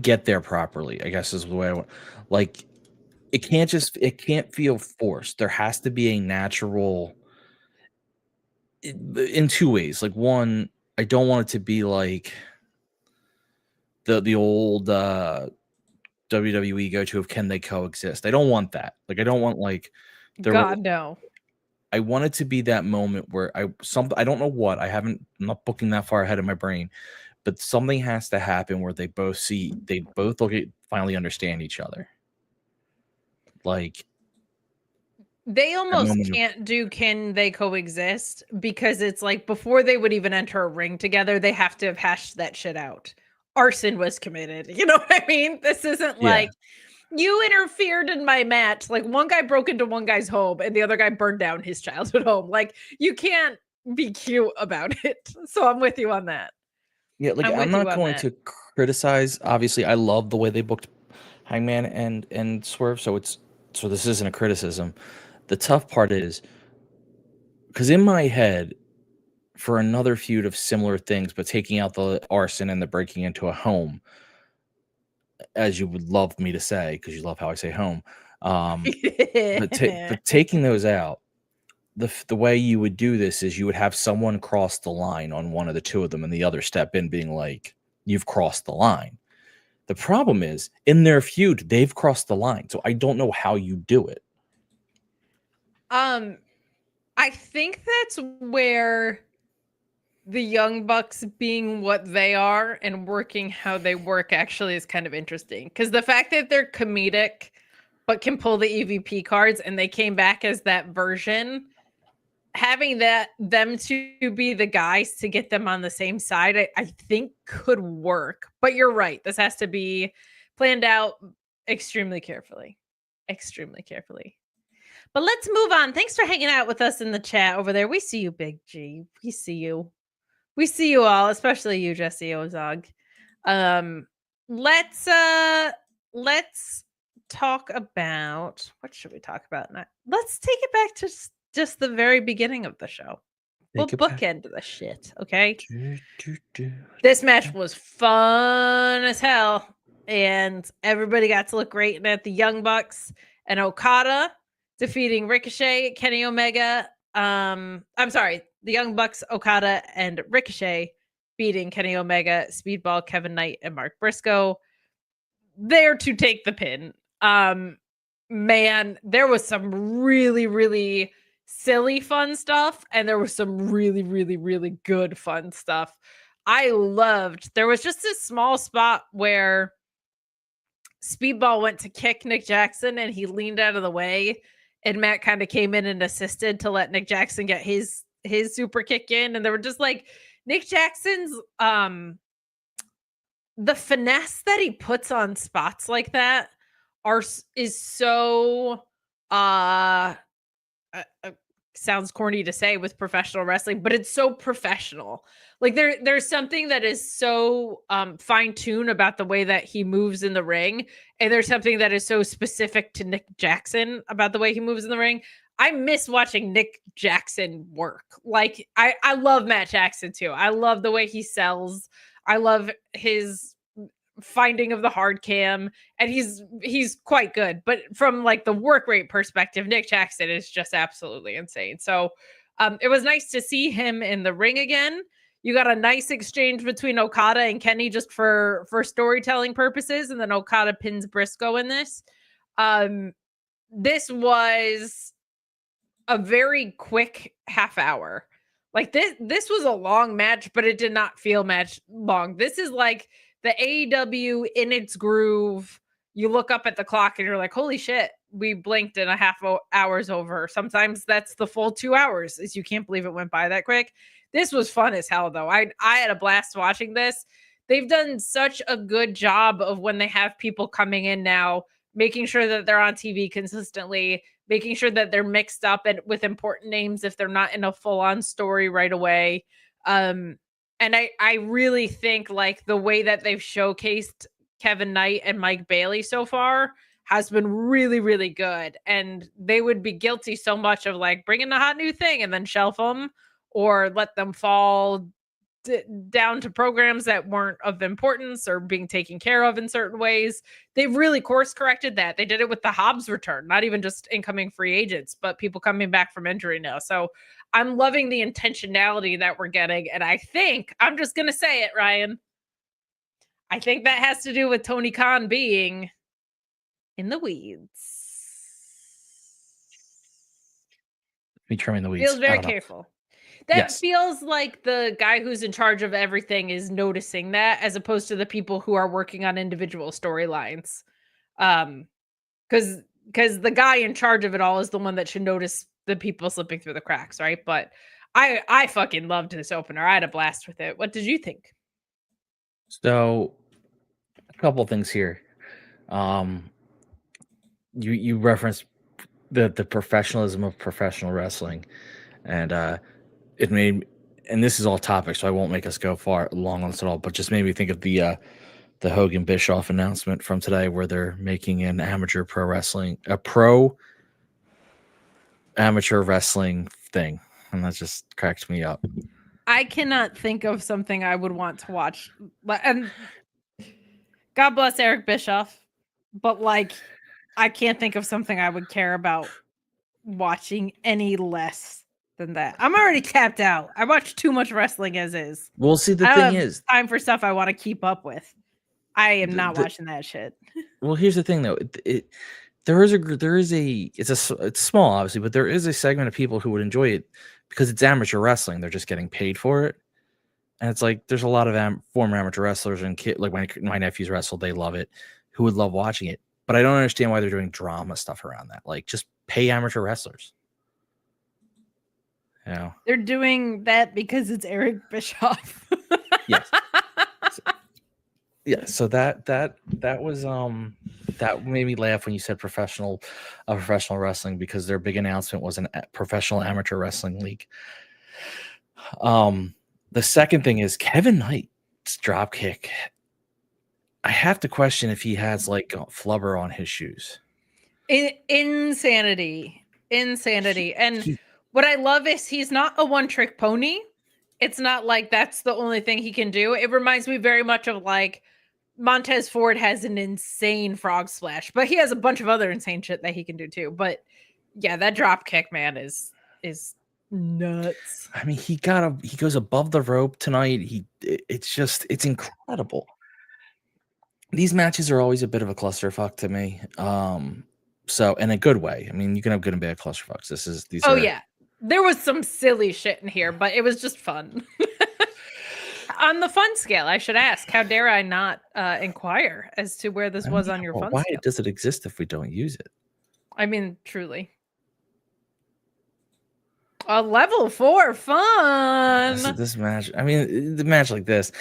get there properly, I guess is the way I want. Like, it can't feel forced. There has to be a natural in two ways. Like, one, I don't want it to be like the old WWE go-to of can they coexist. I don't want that. Like I don't want like God no. I want it to be that moment where I don't know what I'm not booking that far ahead of my brain, but something has to happen where they both look at finally understand each other. Like they almost can't do can they coexist because it's like before they would even enter a ring together, they have to have hashed that shit out. Arson was committed. You know what I mean? This isn't like you interfered in my match. Like one guy broke into one guy's home and the other guy burned down his childhood home. Like you can't be cute about it. So I'm with you on that. Yeah, like I'm not going to criticize. Obviously, I love the way they booked Hangman and Swerve. So this isn't a criticism. The tough part is because in my head, for another feud of similar things, but taking out the arson and the breaking into a home, as you would love me to say, because you love how I say home. But taking those out, the way you would do this is you would have someone cross the line on one of the two of them and the other step in being like, you've crossed the line. The problem is in their feud, they've crossed the line. So I don't know how you do it. I think that's where the Young Bucks being what they are and working how they work actually is kind of interesting. Because the fact that they're comedic but can pull the EVP cards and they came back as that version, having them to be the guys to get them on the same side, I think could work. But you're right. This has to be planned out extremely carefully. Extremely carefully. But let's move on. Thanks for hanging out with us in the chat over there. We see you, Big G. We see you. We see you all, especially you, Jesse Ozog. Let's talk about what should we talk about now? Let's take it back to just the very beginning of the show. We'll bookend the shit, okay? This match was fun as hell, and everybody got to look great in it. The Young Bucks and Okada defeating Ricochet, Kenny Omega. I'm sorry, the Young Bucks, Okada, and Ricochet beating Kenny Omega, Speedball, Kevin Knight, and Mark Briscoe. There to take the pin. Man, there was some really, really silly fun stuff, and there was some really, really, really good fun stuff. There was just this small spot where Speedball went to kick Nick Jackson, and he leaned out of the way, and Matt kind of came in and assisted to let Nick Jackson get his super kick in, and they were just like Nick Jackson's the finesse that he puts on spots like that is so sounds corny to say with professional wrestling, but it's so professional. Like there's something that is so fine-tuned about the way that he moves in the ring, and there's something that is so specific to Nick Jackson about the way he moves in the ring. I miss watching Nick Jackson work. Like I love Matt Jackson too. I love the way he sells. I love his finding of the hard cam, and he's quite good. But from like the work rate perspective, Nick Jackson is just absolutely insane. So it was nice to see him in the ring again. You got a nice exchange between Okada and Kenny just for storytelling purposes, and then Okada pins Briscoe in this. This was a very quick half hour. Like this was a long match, but it did not feel match long. This is like the AEW in its groove. You look up at the clock and you're like, holy shit, we blinked and a half hour's over. Sometimes that's the full 2 hours. You can't believe it went by that quick. This was fun as hell, though. I had a blast watching this. They've done such a good job of when they have people coming in now, making sure that they're on TV consistently, making sure that they're mixed up and with important names if they're not in a full-on story right away. And I really think like the way that they've showcased Kevin Knight and Mike Bailey so far has been really, really good. And they would be guilty so much of like bringing a hot new thing and then shelf them or let them fall down to programs that weren't of importance or being taken care of in certain ways. They've really course corrected that. They did it with the Hobbs return, not even just incoming free agents, but people coming back from injury now. So I'm loving the intentionality that we're getting. And I think, I'm just going to say it, Ryan, I think that has to do with Tony Khan being in the weeds. Me trimming the weeds. Feels I very don't know. careful. That Yes. feels like the guy who's in charge of everything is noticing that, as opposed to the people who are working on individual storylines. Because the guy in charge of it all is the one that should notice the people slipping through the cracks, right? But I fucking loved this opener. I had a blast with it. What did you think? So, a couple things here. You referenced the professionalism of professional wrestling, and it made, and this is all topic, so I won't make us go far long on this at all, but just made me think of the Hogan Bischoff announcement from today, where they're making an pro amateur wrestling thing, and that just cracked me up. I cannot think of something I would want to watch. And God bless Eric Bischoff, but like, I can't think of something I would care about watching any less than that. I'm already tapped out. I watch too much wrestling as is. Well, see, the I thing don't have is, time for stuff I want to keep up with. I am not watching that shit. well, here's the thing though. It's small, obviously, but there is a segment of people who would enjoy it because it's amateur wrestling. They're just getting paid for it. And it's like, there's a lot of former amateur wrestlers and like my nephews wrestle, they love it, who would love watching it. But I don't understand why they're doing drama stuff around that. Like, just pay amateur wrestlers. You know? They're doing that because it's Eric Bischoff. Yes. Yeah. So that was that made me laugh when you said professional wrestling, because their big announcement was a professional amateur wrestling league. The second thing is Kevin Knight's drop kick. I have to question if he has like flubber on his shoes. Insanity. And what I love is he's not a one-trick pony. It's not like that's the only thing he can do. It reminds me very much of like Montez Ford has an insane frog splash, but he has a bunch of other insane shit that he can do too. But yeah, that drop kick, man, is nuts. I mean, he goes above the rope tonight. It's incredible. These matches are always a bit of a clusterfuck to me. So in a good way. I mean, you can have good and bad clusterfucks. Yeah. There was some silly shit in here, but it was just fun. On the fun scale, I should ask, how dare I not inquire as to where this was on your fun why scale? Why does it exist if we don't use it? I mean, truly. A level 4 fun. This match, I mean, the match like this.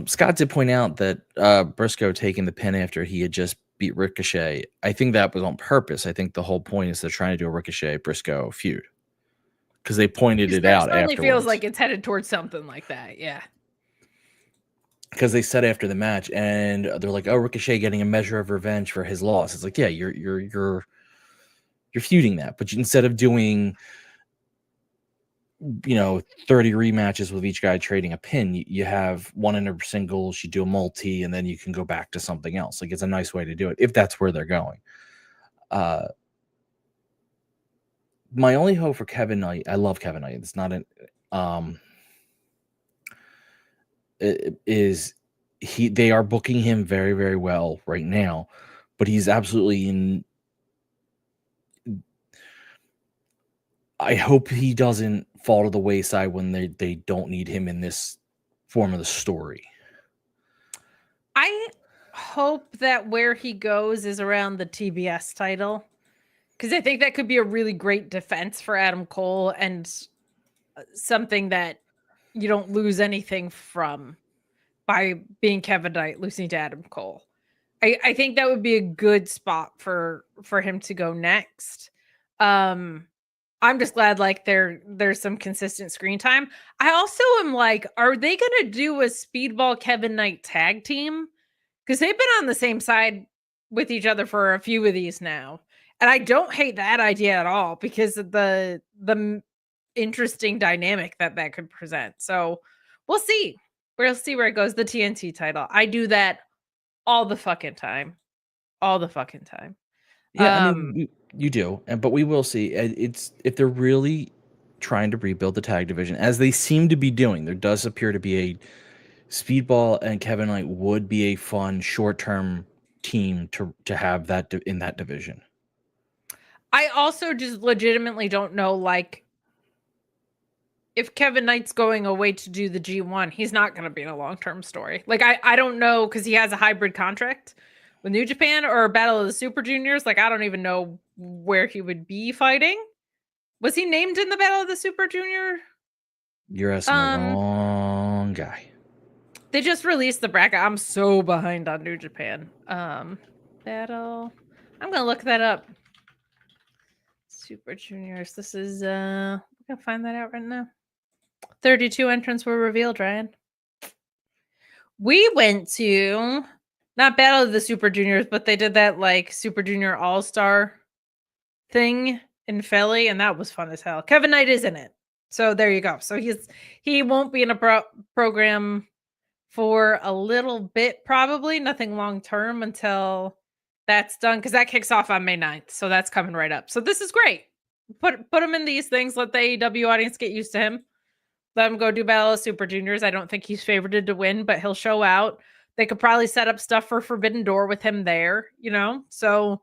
Scott did point out that Briscoe taking the pin after he had just beat Ricochet. I think that was on purpose. I think the whole point is they're trying to do a Ricochet Briscoe feud, because they pointed it out afterwards. It feels like it's headed towards something like that. Yeah. Because they said after the match, and they're like, "Oh, Ricochet getting a measure of revenge for his loss." It's like, yeah, you're feuding that, but instead of doing 30 rematches with each guy trading a pin, you have one in a singles, you do a multi, and then you can go back to something else. Like, it's a nice way to do it if that's where they're going. My only hope for Kevin Knight, I love Kevin Knight. It's not they are booking him very, very well right now, but he's absolutely in. I hope he doesn't fall to the wayside when they don't need him in this form of the story. I hope that where he goes is around the TBS title, because I think that could be a really great defense for Adam Cole and something that you don't lose anything from by being Kevin Knight losing to Adam Cole. I think that would be a good spot for him to go next. I'm just glad like there's some consistent screen time. I also am like, are they gonna do a Speedball Kevin Knight tag team? Because they've been on the same side with each other for a few of these now. And I don't hate that idea at all, because of the interesting dynamic that could present. So we'll see. We'll see where it goes. The TNT title. I do that all the fucking time. All the fucking time. Yeah, I mean, you do, but we will see. It's if they're really trying to rebuild the tag division, as they seem to be doing. There does appear to be a Speedball and Kevin Knight would be a fun short-term team to have that in that division. I also just legitimately don't know, like, if Kevin Knight's going away to do the G1, he's not going to be in a long-term story. Like, I don't know, because he has a hybrid contract with New Japan or Battle of the Super Juniors. Like, I don't even know where he would be fighting. Was he named in the Battle of the Super Junior? You're asking the wrong guy. They just released the bracket. I'm so behind on New Japan. Battle. I'm going to look that up. Super Juniors. This is, we're going to find that out right now. 32 entrants were revealed, Ryan. We went to, not Battle of the Super Juniors, but they did that, like, Super Junior All-Star thing in Philly, and that was fun as hell. Kevin Knight is in it. So there you go. So he won't be in a program for a little bit, probably. Nothing long-term until that's done, because that kicks off on May 9th. So that's coming right up. So this is great. Put him in these things. Let the AEW audience get used to him. Let him go do Battle of Super Juniors. I don't think he's favorited to win, but he'll show out. They could probably set up stuff for Forbidden Door with him there, you know? So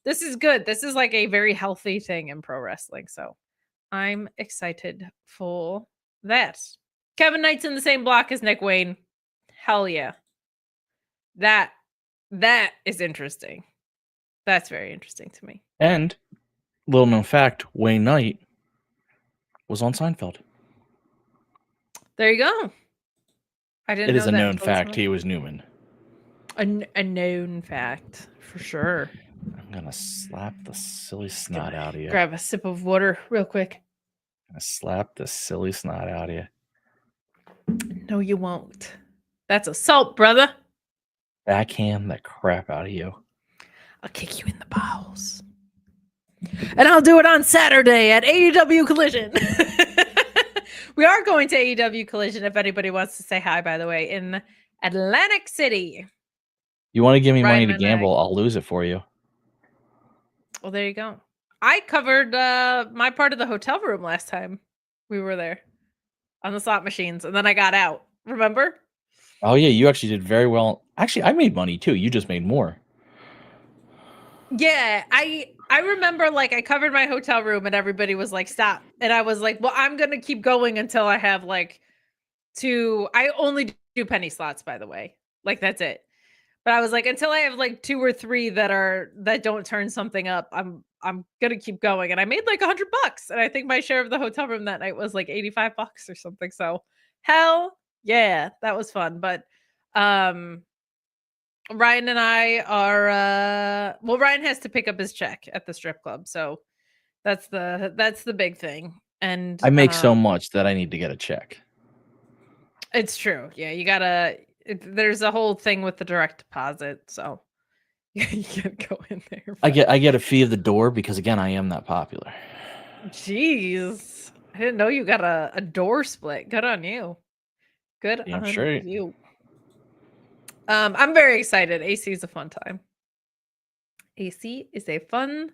this is good. This is like a very healthy thing in pro wrestling. So I'm excited for that. Kevin Knight's in the same block as Nick Wayne. Hell yeah. That is interesting. That's very interesting to me. And little known fact, Wayne Knight was on Seinfeld. There you go. I didn't know that. It is a known fact. He was Newman. A known fact, for sure. I'm going to slap the silly snot out of you. Grab a sip of water real quick. I'm going to slap the silly snot out of you. No, you won't. That's assault, brother. Backhand the crap out of you. I'll kick you in the bowels. And I'll do it on Saturday at AEW Collision. We are going to AEW Collision if anybody wants to say hi, by the way, in Atlantic City. You want to give me money to gamble, I'll lose it for you. Well, there you go. I covered my part of the hotel room last time we were there on the slot machines, and then I got out. Remember? Oh, yeah, you actually did very well. Actually, I made money, too. You just made more. Yeah, I remember, like, I covered my hotel room and everybody was like, stop. And I was like, well, I'm going to keep going until I have, like, I only do penny slots, by the way. Like, that's it. But I was like, until I have, like, 2 or 3 that don't turn something up, I'm going to keep going. And I made, like, $100. And I think my share of the hotel room that night was, like, $85 or something. So, hell yeah, that was fun. But, Ryan and I are Ryan has to pick up his check at the strip club, so that's the big thing. And I make so much that I need to get a check. It's true. Yeah, you gotta. There's a whole thing with the direct deposit, so you can't go in there. I get a fee of the door because again I am that popular. Jeez, I didn't know you got a door split. Good on you. Good on you. I'm very excited. AC is a fun time. AC is a fun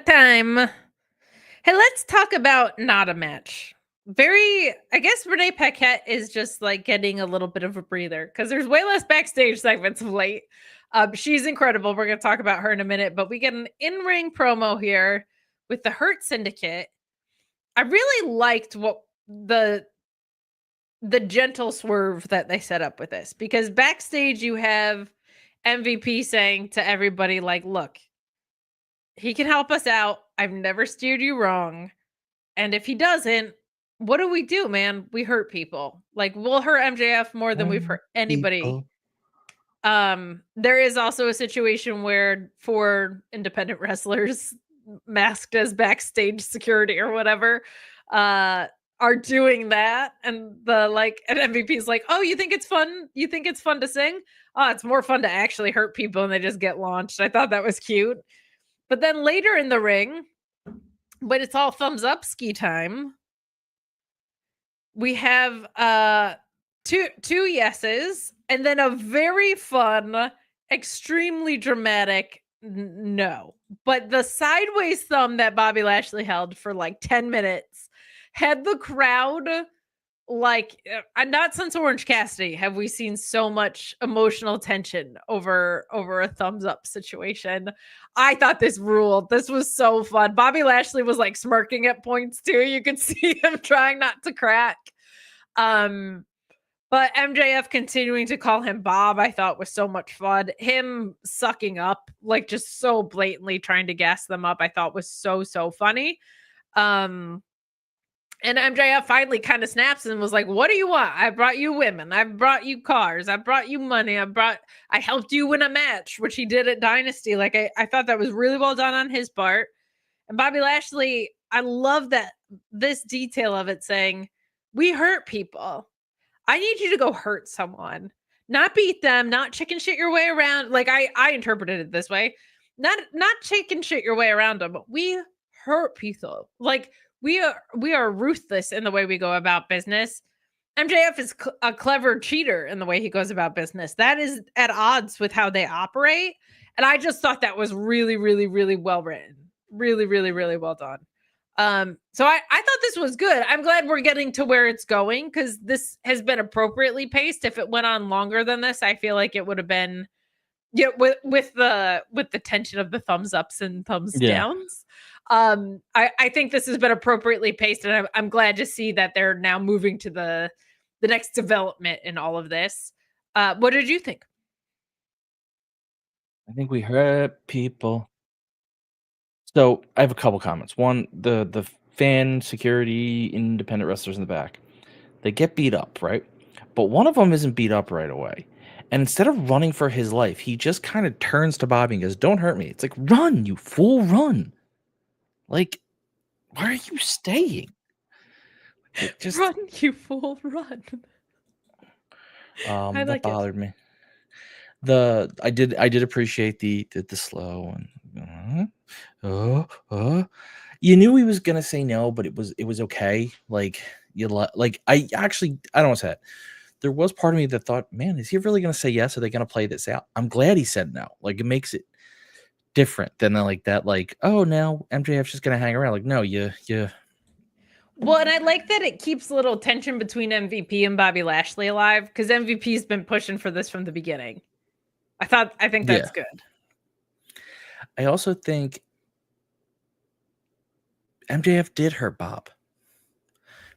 time. Hey, let's talk about not a match. I guess Renee Paquette is just like getting a little bit of a breather because there's way less backstage segments of late. She's incredible. We're going to talk about her in a minute, but we get an in-ring promo here with the Hurt Syndicate. I really liked what the gentle swerve that they set up with this, because backstage you have MVP saying to everybody, like, look, he can help us out. I've never steered you wrong. And if he doesn't, what do we do, man? We hurt people. Like, we'll hurt MJF more than we've hurt anybody. There is also a situation where 4 independent wrestlers masked as backstage security or whatever, are doing that, and MVP's like, oh, you think it's fun? You think it's fun to sing? Oh, it's more fun to actually hurt people, and they just get launched. I thought that was cute. But then later in the ring, when it's all thumbs up ski time, we have Two yeses, and then a very fun, extremely dramatic no. But the sideways thumb that Bobby Lashley held for like 10 minutes had the crowd like, not since Orange Cassidy have we seen so much emotional tension over a thumbs up situation. I thought this ruled. This was so fun. Bobby Lashley was like smirking at points too. You could see him trying not to crack. But MJF continuing to call him Bob, I thought was so much fun. Him sucking up, like just so blatantly trying to gas them up, I thought was so funny. And MJF finally kind of snaps and was like, "What do you want? I brought you women. I brought you cars. I brought you money. I helped you win a match," which he did at Dynasty. Like I thought that was really well done on his part. And Bobby Lashley, I love that this detail of it saying, "We hurt people. I need you to go hurt someone, not beat them, not chicken shit your way around." Like I interpreted it this way, not chicken shit your way around them. We hurt people. Like we are ruthless in the way we go about business. MJF is a clever cheater in the way he goes about business. That is at odds with how they operate. And I just thought that was really, really, really well written. Really, really, really well done. So I thought this was good. I'm glad we're getting to where it's going because this has been appropriately paced. If it went on longer than this, I feel like it would have been, yeah, with the tension of the thumbs ups and thumbs downs. I think this has been appropriately paced, and I'm glad to see that they're now moving to the next development in all of this. What did you think? I think we hurt people. So I have a couple comments. One, the fan security independent wrestlers in the back, they get beat up, right? But one of them isn't beat up right away. And instead of running for his life, he just kind of turns to Bobby and goes, "Don't hurt me." It's like, run, you fool, run. Like, why are you staying? Just run, you fool, run. That bothered me. I did appreciate the slow and you knew he was gonna say no, but it was okay. Like I don't want to say it. There was part of me that thought, man, is he really gonna say yes? Are they gonna play this out? I'm glad he said no. Like it makes it different than like that. Like, oh, now MJF's just gonna hang around. Like, no, you. Well, and I like that it keeps a little tension between MVP and Bobby Lashley alive because MVP's been pushing for this from the beginning. I think that's good. I also think MJF did hurt Bob.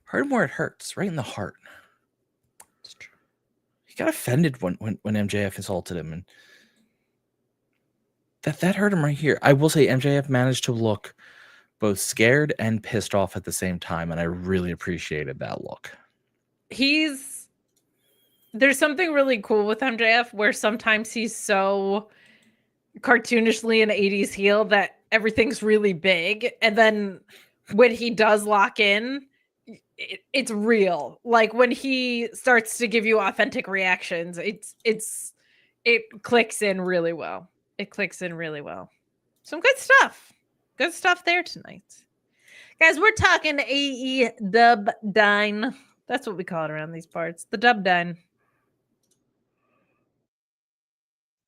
Hurt him where it hurts, right in the heart. It's true. He got offended when MJF insulted him, and that hurt him right here. I will say MJF managed to look both scared and pissed off at the same time, and I really appreciated that look. There's something really cool with MJF where sometimes he's so cartoonishly an 80s heel that everything's really big, and then when he does lock in, it's real. Like when he starts to give you authentic reactions, it clicks in really well. Some good stuff. Good stuff there tonight. Guys, we're talking AEW Dine. That's what we call it around these parts. The Dub Dine.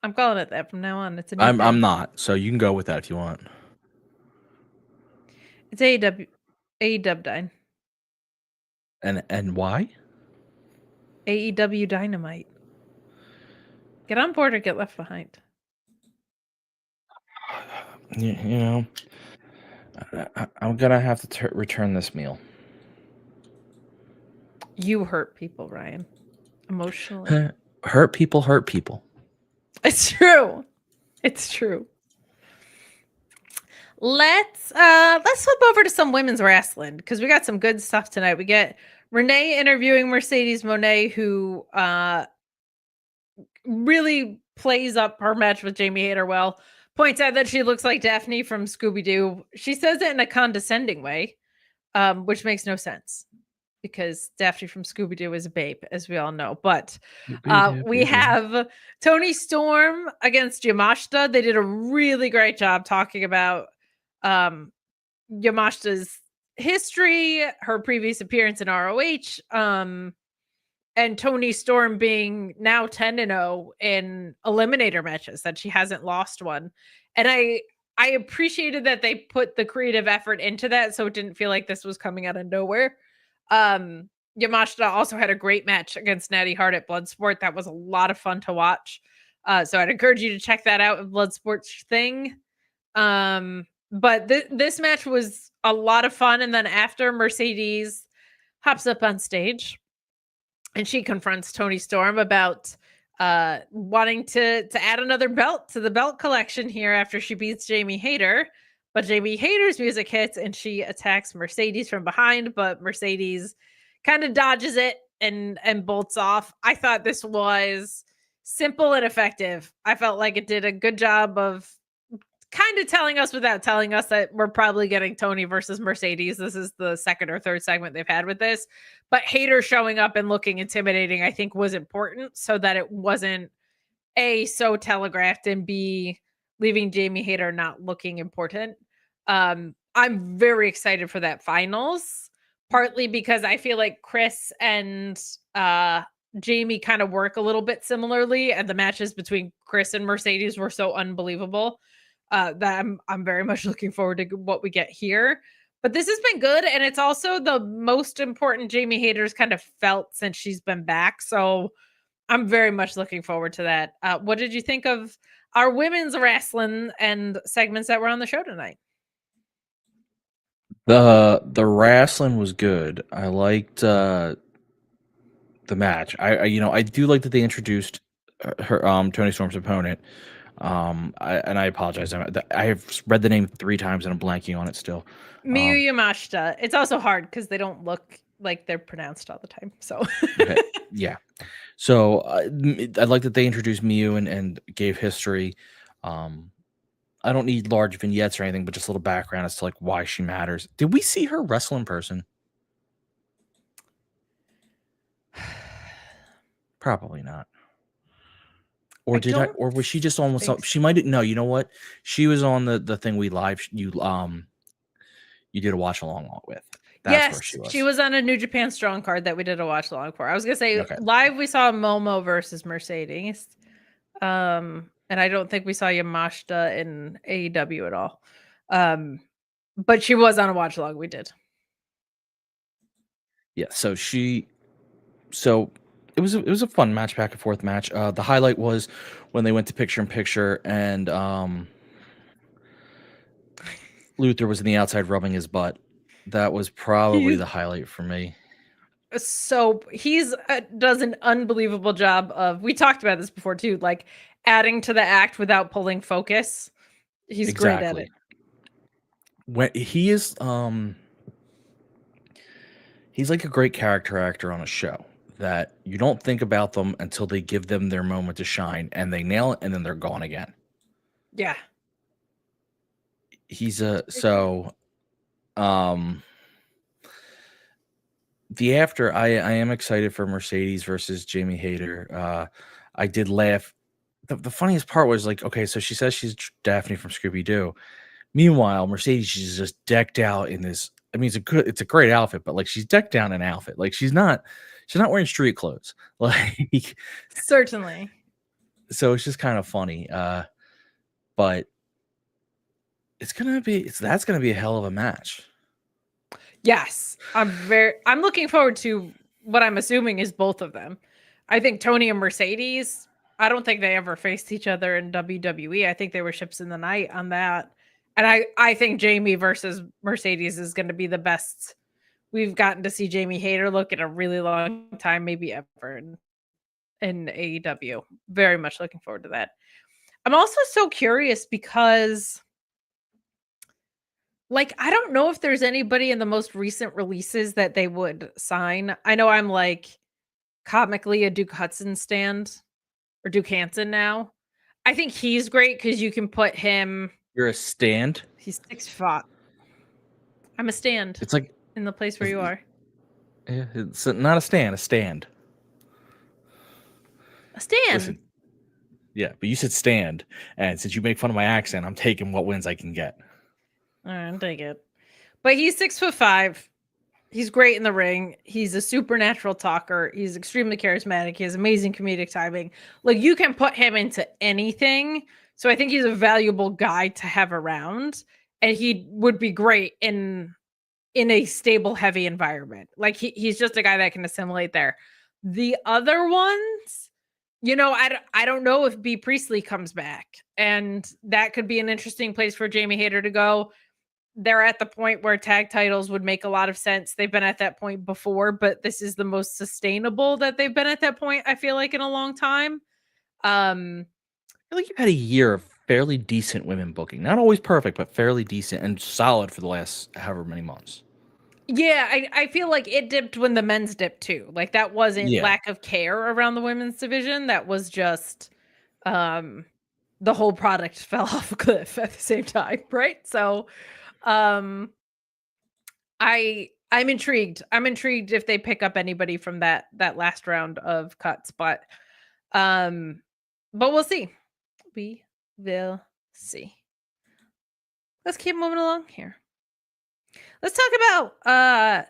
I'm calling it that from now on. It's a new I'm thing. not, so you can go with that if you want. It's AEW Dine. And why? AEW Dynamite. Get on board or get left behind. You know, I'm gonna have to return this meal. You hurt people, Ryan. Emotionally. Hurt people. It's true. Let's flip over to some women's wrestling because we got some good stuff tonight. We get Renee interviewing Mercedes Moné, who really plays up her match with Jamie Hayter well. Points out that she looks like Daphne from Scooby-Doo. She says it in a condescending way, which makes no sense because Daphne from Scooby-Doo is a babe, as we all know. But we have Toni Storm against Yamashita. They did a really great job talking about Yamashita's history, her previous appearance in ROH, and Toni Storm being now 10-0 in eliminator matches, that she hasn't lost one. And I appreciated that they put the creative effort into that, so it didn't feel like this was coming out of nowhere. Yamashita also had a great match against Natty Hart at Bloodsport. That was a lot of fun to watch. So I'd encourage you to check that out, Bloodsport's thing. But this match was a lot of fun. And then after, Mercedes hops up on stage and she confronts Toni Storm about wanting to add another belt to the belt collection here after she beats Jamie Hayter. But Jamie Hayter's music hits and she attacks Mercedes from behind, but Mercedes kind of dodges it and bolts off. I thought this was simple and effective. I felt like it did a good job of kind of telling us without telling us that we're probably getting Toni versus Mercedes. This is the second or third segment they've had with this. But Hayter showing up and looking intimidating, I think, was important so that it wasn't A, so telegraphed, and B, leaving Jamie Hayter not looking important. I'm very excited for that finals, partly because I feel like Chris and Jamie kind of work a little bit similarly, and the matches between Chris and Mercedes were so unbelievable that I'm very much looking forward to what we get here. But this has been good, and it's also the most important Jamie Hayter's kind of felt since she's been back. So I'm very much looking forward to that. What did you think of our women's wrestling and segments that were on the show tonight? The wrestling was good. I liked the match. I do like that they introduced her Toni Storm's opponent. I apologize. I have read the name 3 times and I'm blanking on it still. Miyu Yamashita. It's also hard because they don't look like they're pronounced all the time. So okay. Yeah. So I like that they introduced Miyu and gave history. I don't need large vignettes or anything, but just a little background as to like why she matters. Did we see her wrestle in person? Probably not. Or or was she just on with something? She might no, you know what? She was on the thing we live you did a watch along with. That's where she was. She was on a New Japan Strong card that we did a watch along for. I was gonna say live we saw Momo versus Mercedes. And I don't think we saw Yamashita in AEW at all. But she was on a watch along. We did. Yeah, so it was a fun match, back and forth match. The highlight was when they went to picture in picture and Luther was in the outside rubbing his butt. That was probably the highlight for me. So he's does an unbelievable job of, we talked about this before too, like adding to the act without pulling focus. He's great at it. When he is he's like a great character actor on a show that you don't think about them until they give them their moment to shine and they nail it and then they're gone again. Yeah. He's the after I am excited for Mercedes versus Jamie Hayter. I did laugh. The funniest part was like, okay, so she says she's Daphne from Scooby-Doo. Meanwhile, Mercedes is just decked out in this. I mean, it's a great outfit, but like she's decked down in outfit. Like she's not wearing street clothes. Like certainly. So it's just kind of funny. But that's gonna be a hell of a match. Yes. I'm looking forward to what I'm assuming is both of them. I think Toni and Mercedes, I don't think they ever faced each other in WWE. I think they were ships in the night on that. And I think Jamie versus Mercedes is going to be the best we've gotten to see Jamie Hayter look in a really long time, maybe ever in AEW. Very much looking forward to that. I'm also so curious because, like, I don't know if there's anybody in the most recent releases that they would sign. I know I'm like comically a Duke Hudson stand or Duke Hansen now. I think he's great because you can put him. You're a stand? He's 6'5". I'm a stand. It's like in the place where you are. Yeah, it's not a stand, a stand. A stand. Listen, yeah, but you said stand, and since you make fun of my accent, I'm taking what wins I can get. All right, I'll take it. But he's 6'5". He's great in the ring. He's a supernatural talker. He's extremely charismatic. He has amazing comedic timing. Like, you can put him into anything. So I think he's a valuable guy to have around, and he would be great in a stable, heavy environment. Like, he's just a guy that can assimilate there. The other ones, I don't know if B. Priestley comes back, and that could be an interesting place for Jamie Hayter to go. They're at the point where tag titles would make a lot of sense. They've been at that point before, but this is the most sustainable that they've been at that point, I feel like, in a long time. I feel like you've had a year of fairly decent women booking. Not always perfect, but fairly decent and solid for the last however many months. Yeah, I feel like it dipped when the men's dipped too. Like, that wasn't lack of care around the women's division. That was just the whole product fell off a cliff at the same time, right? So I'm intrigued. I'm intrigued if they pick up anybody from that last round of cuts, but we'll see. We will see. Let's keep moving along here. Let's talk about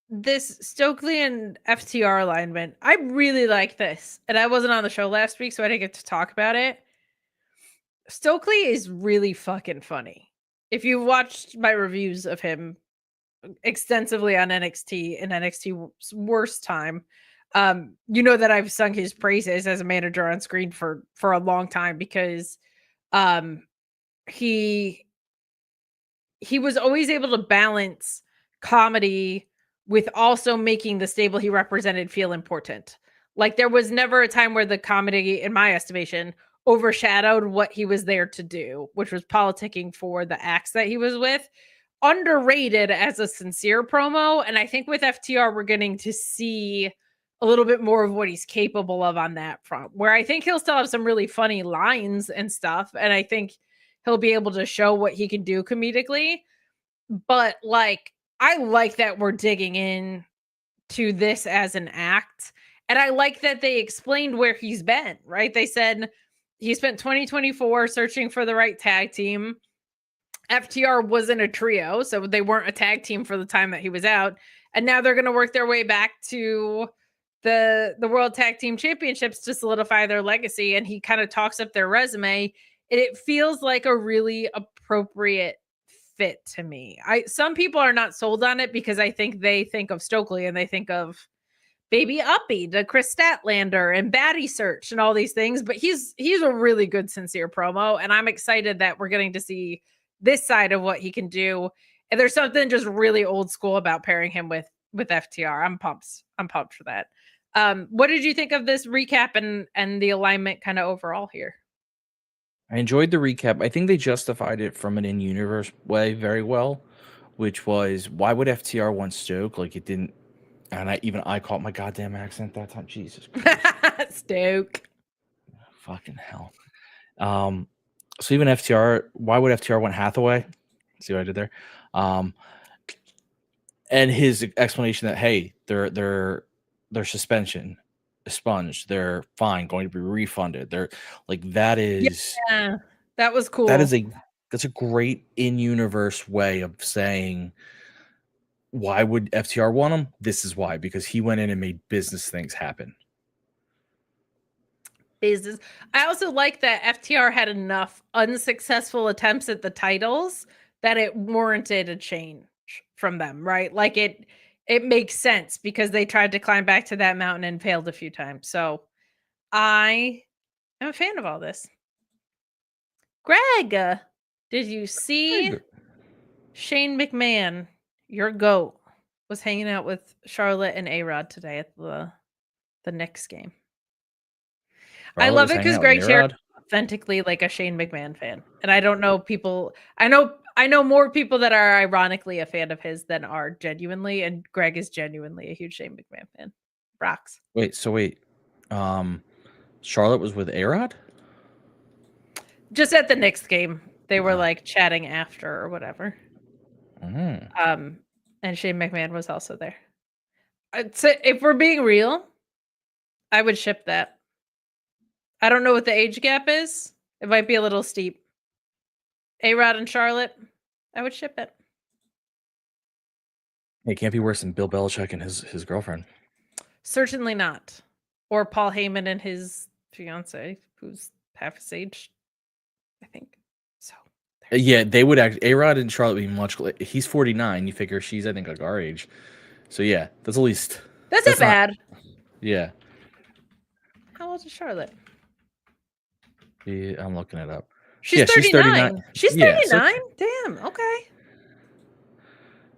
this Stokely and FTR alignment. I really like this, and I wasn't on the show last week, so I didn't get to talk about it. Stokely is really fucking funny. If you watched my reviews of him extensively on NXT and NXT's worst time, you know that I've sung his praises as a manager on screen for a long time, because he was always able to balance comedy with also making the stable he represented feel important. Like, there was never a time where the comedy, in my estimation, overshadowed what he was there to do, which was politicking for the acts that he was with. Underrated as a sincere promo. And I think with FTR, we're getting to see a little bit more of what he's capable of on that front, where I think he'll still have some really funny lines and stuff. And I think he'll be able to show what he can do comedically. But, like, I like that we're digging in to this as an act. And I like that they explained where he's been, right? They said he spent 2024 searching for the right tag team. FTR wasn't a trio, so they weren't a tag team for the time that he was out. And now they're going to work their way back to the World Tag Team Championships to solidify their legacy. And he kind of talks up their resume. And it feels like a really appropriate fit to me. Some people are not sold on it because I think they think of Stokely and they think of Baby Uppy, the Chris Statlander, and Baddie Search and all these things. But he's a really good, sincere promo. And I'm excited that we're getting to see this side of what he can do. And there's something just really old school about pairing him with FTR. I'm pumped for that. What did you think of this recap and the alignment kind of overall here? I enjoyed the recap. I think they justified it from an in-universe way very well, which was, why would FTR want Stoke? Like, it didn't, and I caught my goddamn accent that time. Jesus Christ. Stoke. Fucking hell. So even FTR, why would FTR want Hathaway? See what I did there? And his explanation that, hey, their suspension expunged, they're fine, going to be refunded. They're like, that is, yeah, that was cool. That's a great in-universe way of saying, why would FTR want him? This is why, because he went in and made business things happen. Business. I also like that FTR had enough unsuccessful attempts at the titles that it warranted a change from them, right? Like, it makes sense because they tried to climb back to that mountain and failed a few times. So I am a fan of all this. Greg, did you see Shane McMahon, your GOAT, was hanging out with Charlotte and A-Rod today at the Knicks game? I love it because Greg shared authentically like a Shane McMahon fan. And I don't know people, I know more people that are ironically a fan of his than are genuinely, and Greg is genuinely a huge Shane McMahon fan. Rocks. Wait. Charlotte was with A-Rod? Just at the Knicks game. They were like chatting after or whatever. Mm. And Shane McMahon was also there. If we're being real, I would ship that. I don't know what the age gap is. It might be a little steep. A-Rod and Charlotte, I would ship it. It can't be worse than Bill Belichick and his girlfriend. Certainly not. Or Paul Heyman and his fiance, who's half his age, I think. So Yeah, they would act. A-Rod and Charlotte would be much. He's 49. You figure she's, I think, like our age. So yeah, that's at least. That's not bad. Yeah. How old is Charlotte? Yeah, I'm looking it up. She's yeah, 39. She's 39? Yeah, so, Damn, okay.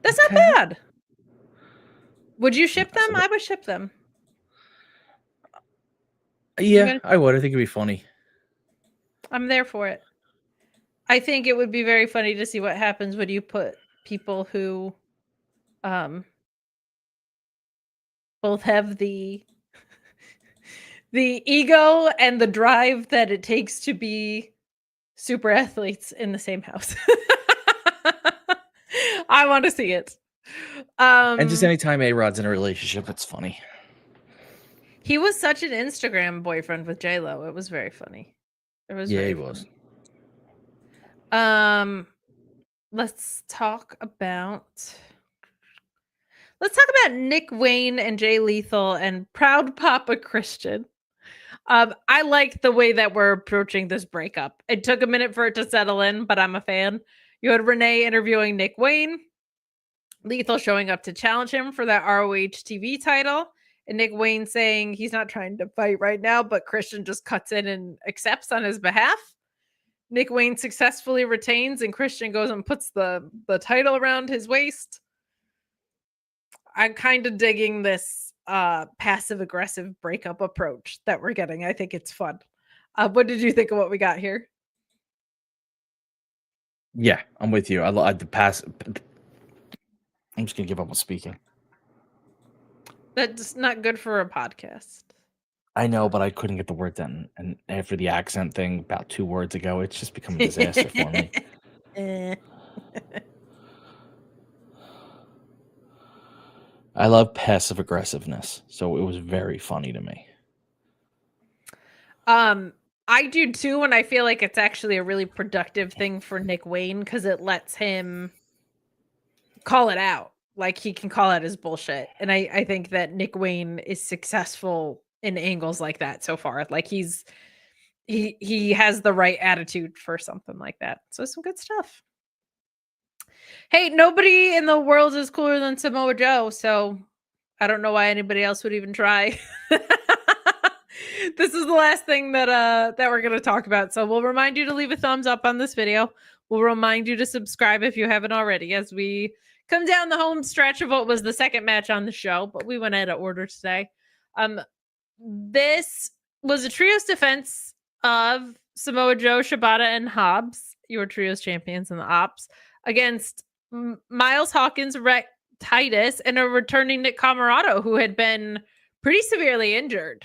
That's not bad. Would you ship them? I would ship them. Yeah, I would. I think it'd be funny. I'm there for it. I think it would be very funny to see what happens when you put people who both have the ego and the drive that it takes to be super athletes in the same house. I want to see it. And just anytime A-Rod's in a relationship, it's funny. He was such an Instagram boyfriend with J-Lo. It was very funny. It was yeah, very he funny. was. Let's talk about Nick Wayne and Jay Lethal and Proud Papa Christian. I like the way that we're approaching this breakup. It took a minute for it to settle in, but I'm a fan. You had Renee interviewing Nick Wayne, Lethal showing up to challenge him for that ROH TV title, and Nick Wayne saying he's not trying to fight right now, but Christian just cuts in and accepts on his behalf. Nick Wayne successfully retains, and Christian goes and puts the title around his waist. I'm kind of digging this passive-aggressive breakup approach that we're getting. I think it's fun. What did you think of what we got here? Yeah, I'm with you. I the pass. I'm just gonna give up on speaking. That's not good for a podcast. I know, but I couldn't get the words in, and after the accent thing about 2 words ago, it's just become a disaster for me. I love passive aggressiveness, so it was very funny to me. I do too, and I feel like it's actually a really productive thing for Nick Wayne because it lets him call it out. Like he can call out his bullshit. And I think that Nick Wayne is successful in angles like that so far. Like he has the right attitude for something like that. So some good stuff. Hey, nobody in the world is cooler than Samoa Joe, so I don't know why anybody else would even try. This is the last thing that we're going to talk about. So we'll remind you to leave a thumbs up on this video. We'll remind you to subscribe if you haven't already as we come down the home stretch of what was the second match on the show, but we went out of order today. This was a trios defense of Samoa Joe, Shibata, and Hobbs, your trios champions in the ops, against Miles Hawkins, Rhett Titus, and a returning Nick Camarado, who had been pretty severely injured.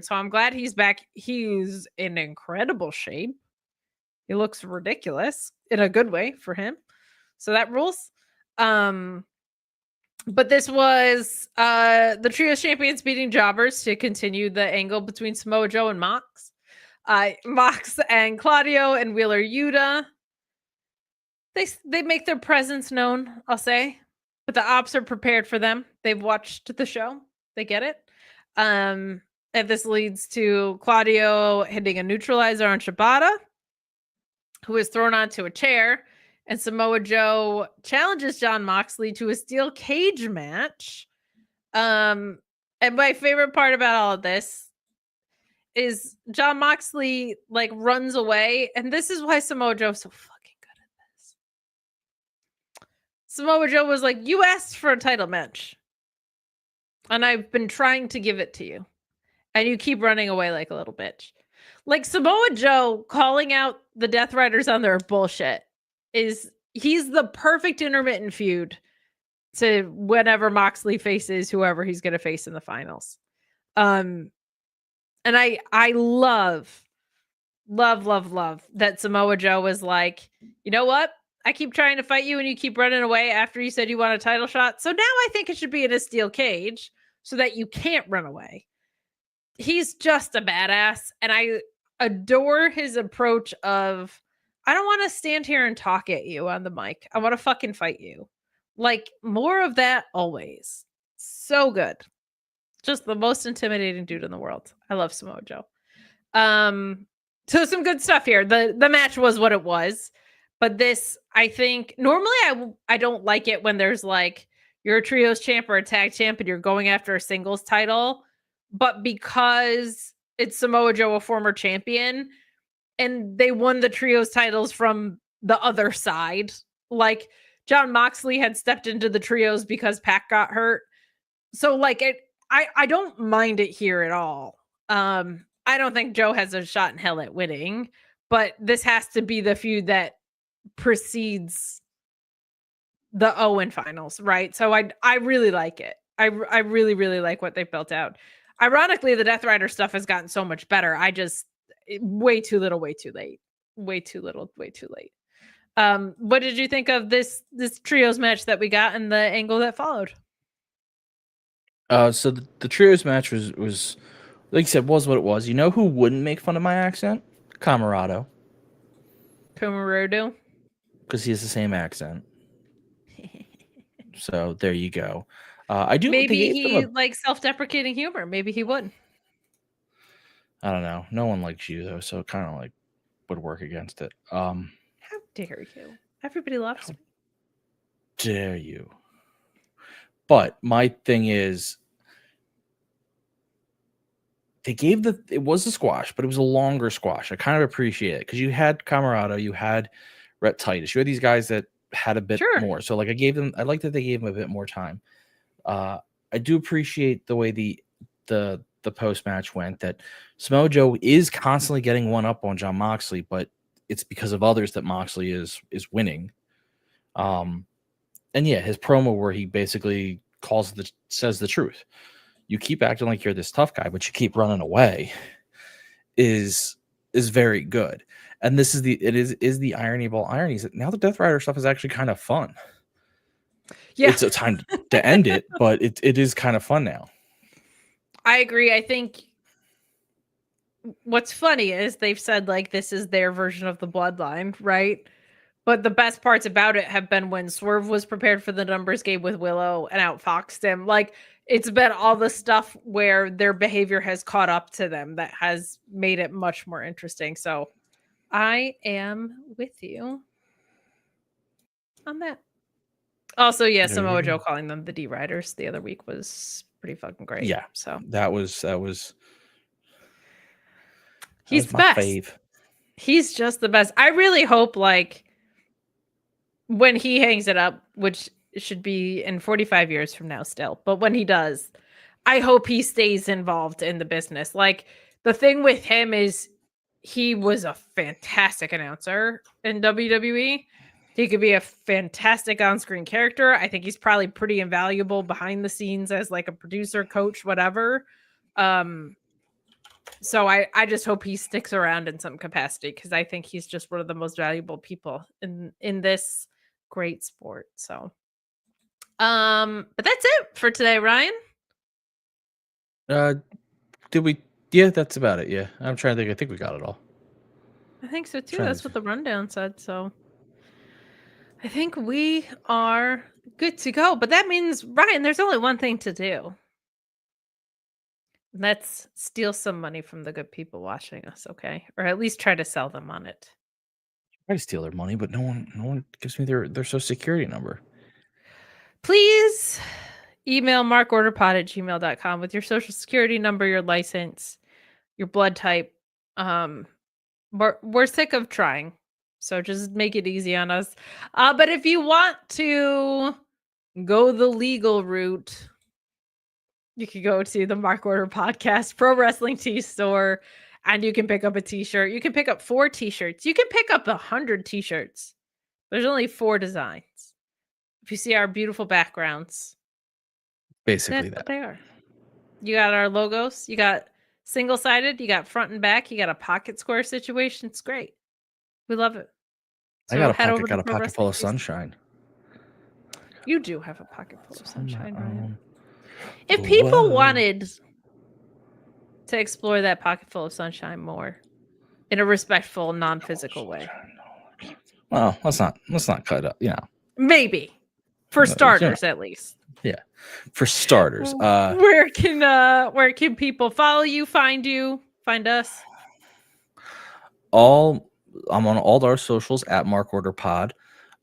So I'm glad he's back. He's in incredible shape. He looks ridiculous in a good way for him. So that rules. But this was the trios champions beating jobbers to continue the angle between Samoa Joe and Mox. Mox and Claudio and Wheeler Yuta. They make their presence known, I'll say. But the ops are prepared for them. They've watched the show. They get it. And this leads to Claudio hitting a neutralizer on Shibata, who is thrown onto a chair. And Samoa Joe challenges Jon Moxley to a steel cage match. And my favorite part about all of this is Jon Moxley runs away. And this is why Samoa Joe's so fucking good at this. Samoa Joe was like, you asked for a title match. And I've been trying to give it to you. And you keep running away like a little bitch. Like Samoa Joe calling out the Death Riders on their bullshit. He's the perfect intermittent feud to whenever Moxley faces whoever he's going to face in the finals. And I love that Samoa Joe was like, you know what? I keep trying to fight you and you keep running away after you said you want a title shot. So now I think it should be in a steel cage so that you can't run away. He's just a badass. And I adore his approach of, I don't want to stand here and talk at you on the mic. I want to fucking fight you. Like, more of that always. So good. Just the most intimidating dude in the world. I love Samoa Joe. So some good stuff here. The match was what it was. But this, I think, normally I don't like it when there's like, you're a trios champ or a tag champ and you're going after a singles title. But because it's Samoa Joe, a former champion, and they won the trios titles from the other side, like Jon Moxley had stepped into the trios because Pac got hurt. So like I don't mind it here at all. I don't think Joe has a shot in hell at winning, but this has to be the feud that precedes the Owen finals, right? So I really like it. I really, really like what they've built out. Ironically, the Death Rider stuff has gotten so much better. Way too little, way too late. Way too little, way too late. What did you think of this trios match that we got and the angle that followed? So the trios match was like you said, was what it was. You know who wouldn't make fun of my accent? Camarado. Camarado? Because he has the same accent. So there you go. I do. Maybe he likes self-deprecating humor. Maybe he would. I don't know. No one likes you though, so it kind of like would work against it. How dare you? Everybody loves me. Dare you? But my thing is, it was a squash, but it was a longer squash. I kind of appreciate it because you had Camarado, you had Rhett Titus, you had these guys that had a bit more. So like I like that they gave them a bit more time. I do appreciate the way the post match went, that Samoa Joe is constantly getting one up on Jon Moxley, but it's because of others that Moxley is winning. And yeah, his promo where he basically says the truth. You keep acting like you're this tough guy, but you keep running away is very good. And this is the irony of all ironies that now the Death Rider stuff is actually kind of fun. Yeah. It's a time to end it, but it is kind of fun now. I agree. I think what's funny is they've said like this is their version of the Bloodline, right? But the best parts about it have been when Swerve was prepared for the numbers game with Willow and outfoxed him. Like, it's been all the stuff where their behavior has caught up to them that has made it much more interesting. So I am with you on that. Also, yeah, Samoa Joe calling them the D-Riders the other week was pretty fucking great. Yeah. So that was he's the best. Fave. He's just the best. I really hope like when he hangs it up, which should be in 45 years from now still, but when he does, I hope he stays involved in the business. Like, the thing with him is he was a fantastic announcer in WWE. He could be a fantastic on-screen character. I think he's probably pretty invaluable behind the scenes as like a producer, coach, whatever. So I just hope he sticks around in some capacity because I think he's just one of the most valuable people in this great sport. So but that's it for today, Ryan. Did we? Yeah, that's about it. Yeah, I'm trying to think. I think we got it all. I think so too. That's what the rundown said. So I think we are good to go. But that means, Ryan, there's only one thing to do. Let's steal some money from the good people watching us, okay? Or at least try to sell them on it. Try to steal their money, but no one gives me their social security number. Please email markorderpod@gmail.com with your social security number, your license, your blood type. We're sick of trying, so just make it easy on us. But if you want to go the legal route, you can go to the Mark Order Podcast Pro Wrestling Tee Store, and you can pick up a t-shirt. You can pick up 4 t-shirts. You can pick up 100 t-shirts. There's only 4 designs. If you see our beautiful backgrounds, basically that's what they are. You got our logos. You got single-sided. You got front and back. You got a pocket square situation. It's great. We love it. So I got a pocket full of sunshine. You do have a pocket full of sunshine, Ryan. If people wanted to explore that pocket full of sunshine more in a respectful, non-physical way. Well, let's not cut it up, you know. Maybe. For starters, at least. Yeah, for starters. Where can people follow you, find us? I'm on all our socials at Mark Order Pod.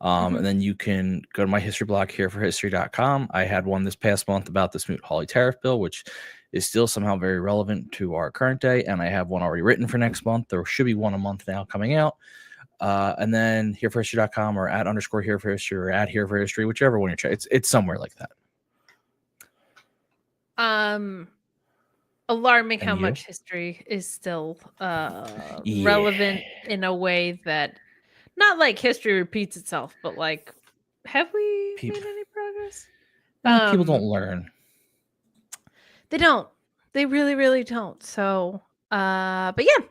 And then you can go to my history blog here for history.com. I had one this past month about the Smoot-Hawley tariff bill, which is still somehow very relevant to our current day. And I have one already written for next month. There should be one a month now coming out. And then here for history.com or at _ here for history or at here for history, whichever one you're checking. It's somewhere like that. Alarming how much history is still relevant in a way that not like history repeats itself, but like, have we made any progress? People don't learn. They don't. They really, really don't. So, but yeah,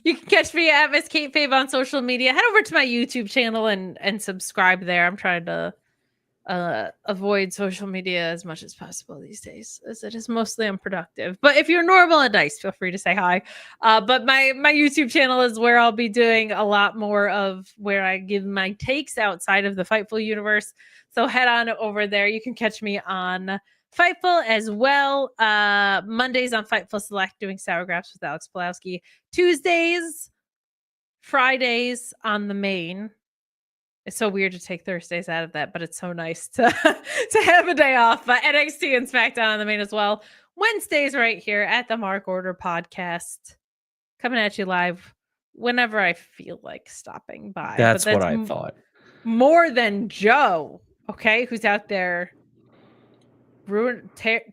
you can catch me at Miss Kate Fave on social media. Head over to my YouTube channel and subscribe there. I'm trying to avoid social media as much as possible these days, as it is mostly unproductive. But if you're normal and nice, feel free to say hi. But my YouTube channel is where I'll be doing a lot more of where I give my takes outside of the Fightful universe. So head on over there. You can catch me on Fightful as well. Mondays on Fightful Select doing Sour Graps with Alex Pulowski. Tuesdays, Fridays on the main. It's so weird to take Thursdays out of that, but it's so nice to have a day off. But NXT and SmackDown on the main as well. Wednesdays right here at the Mark Order Podcast. Coming at you live whenever I feel like stopping by. That's what I thought. More than Joe, okay, who's out there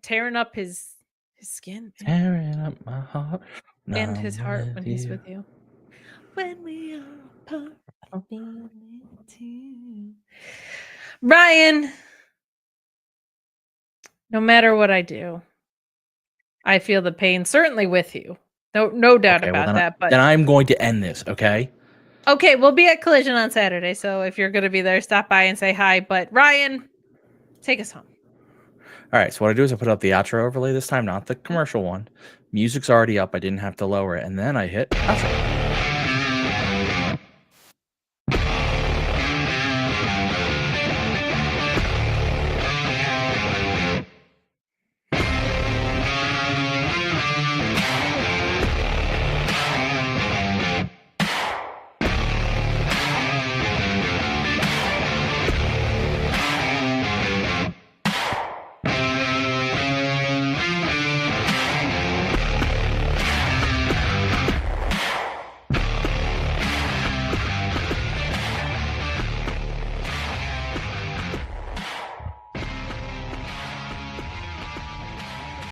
tearing up his skin. Tearing up my heart. And his heart when he's with you. When we are apart. Ryan, no matter what I do, I feel the pain, certainly with you. No doubt about that. But then I'm going to end this, okay? Okay, we'll be at Collision on Saturday, so if you're going to be there, stop by and say hi. But Ryan, take us home. All right, so what I do is I put up the outro overlay this time, not the commercial one. Music's already up. I didn't have to lower it. And then I hit outro.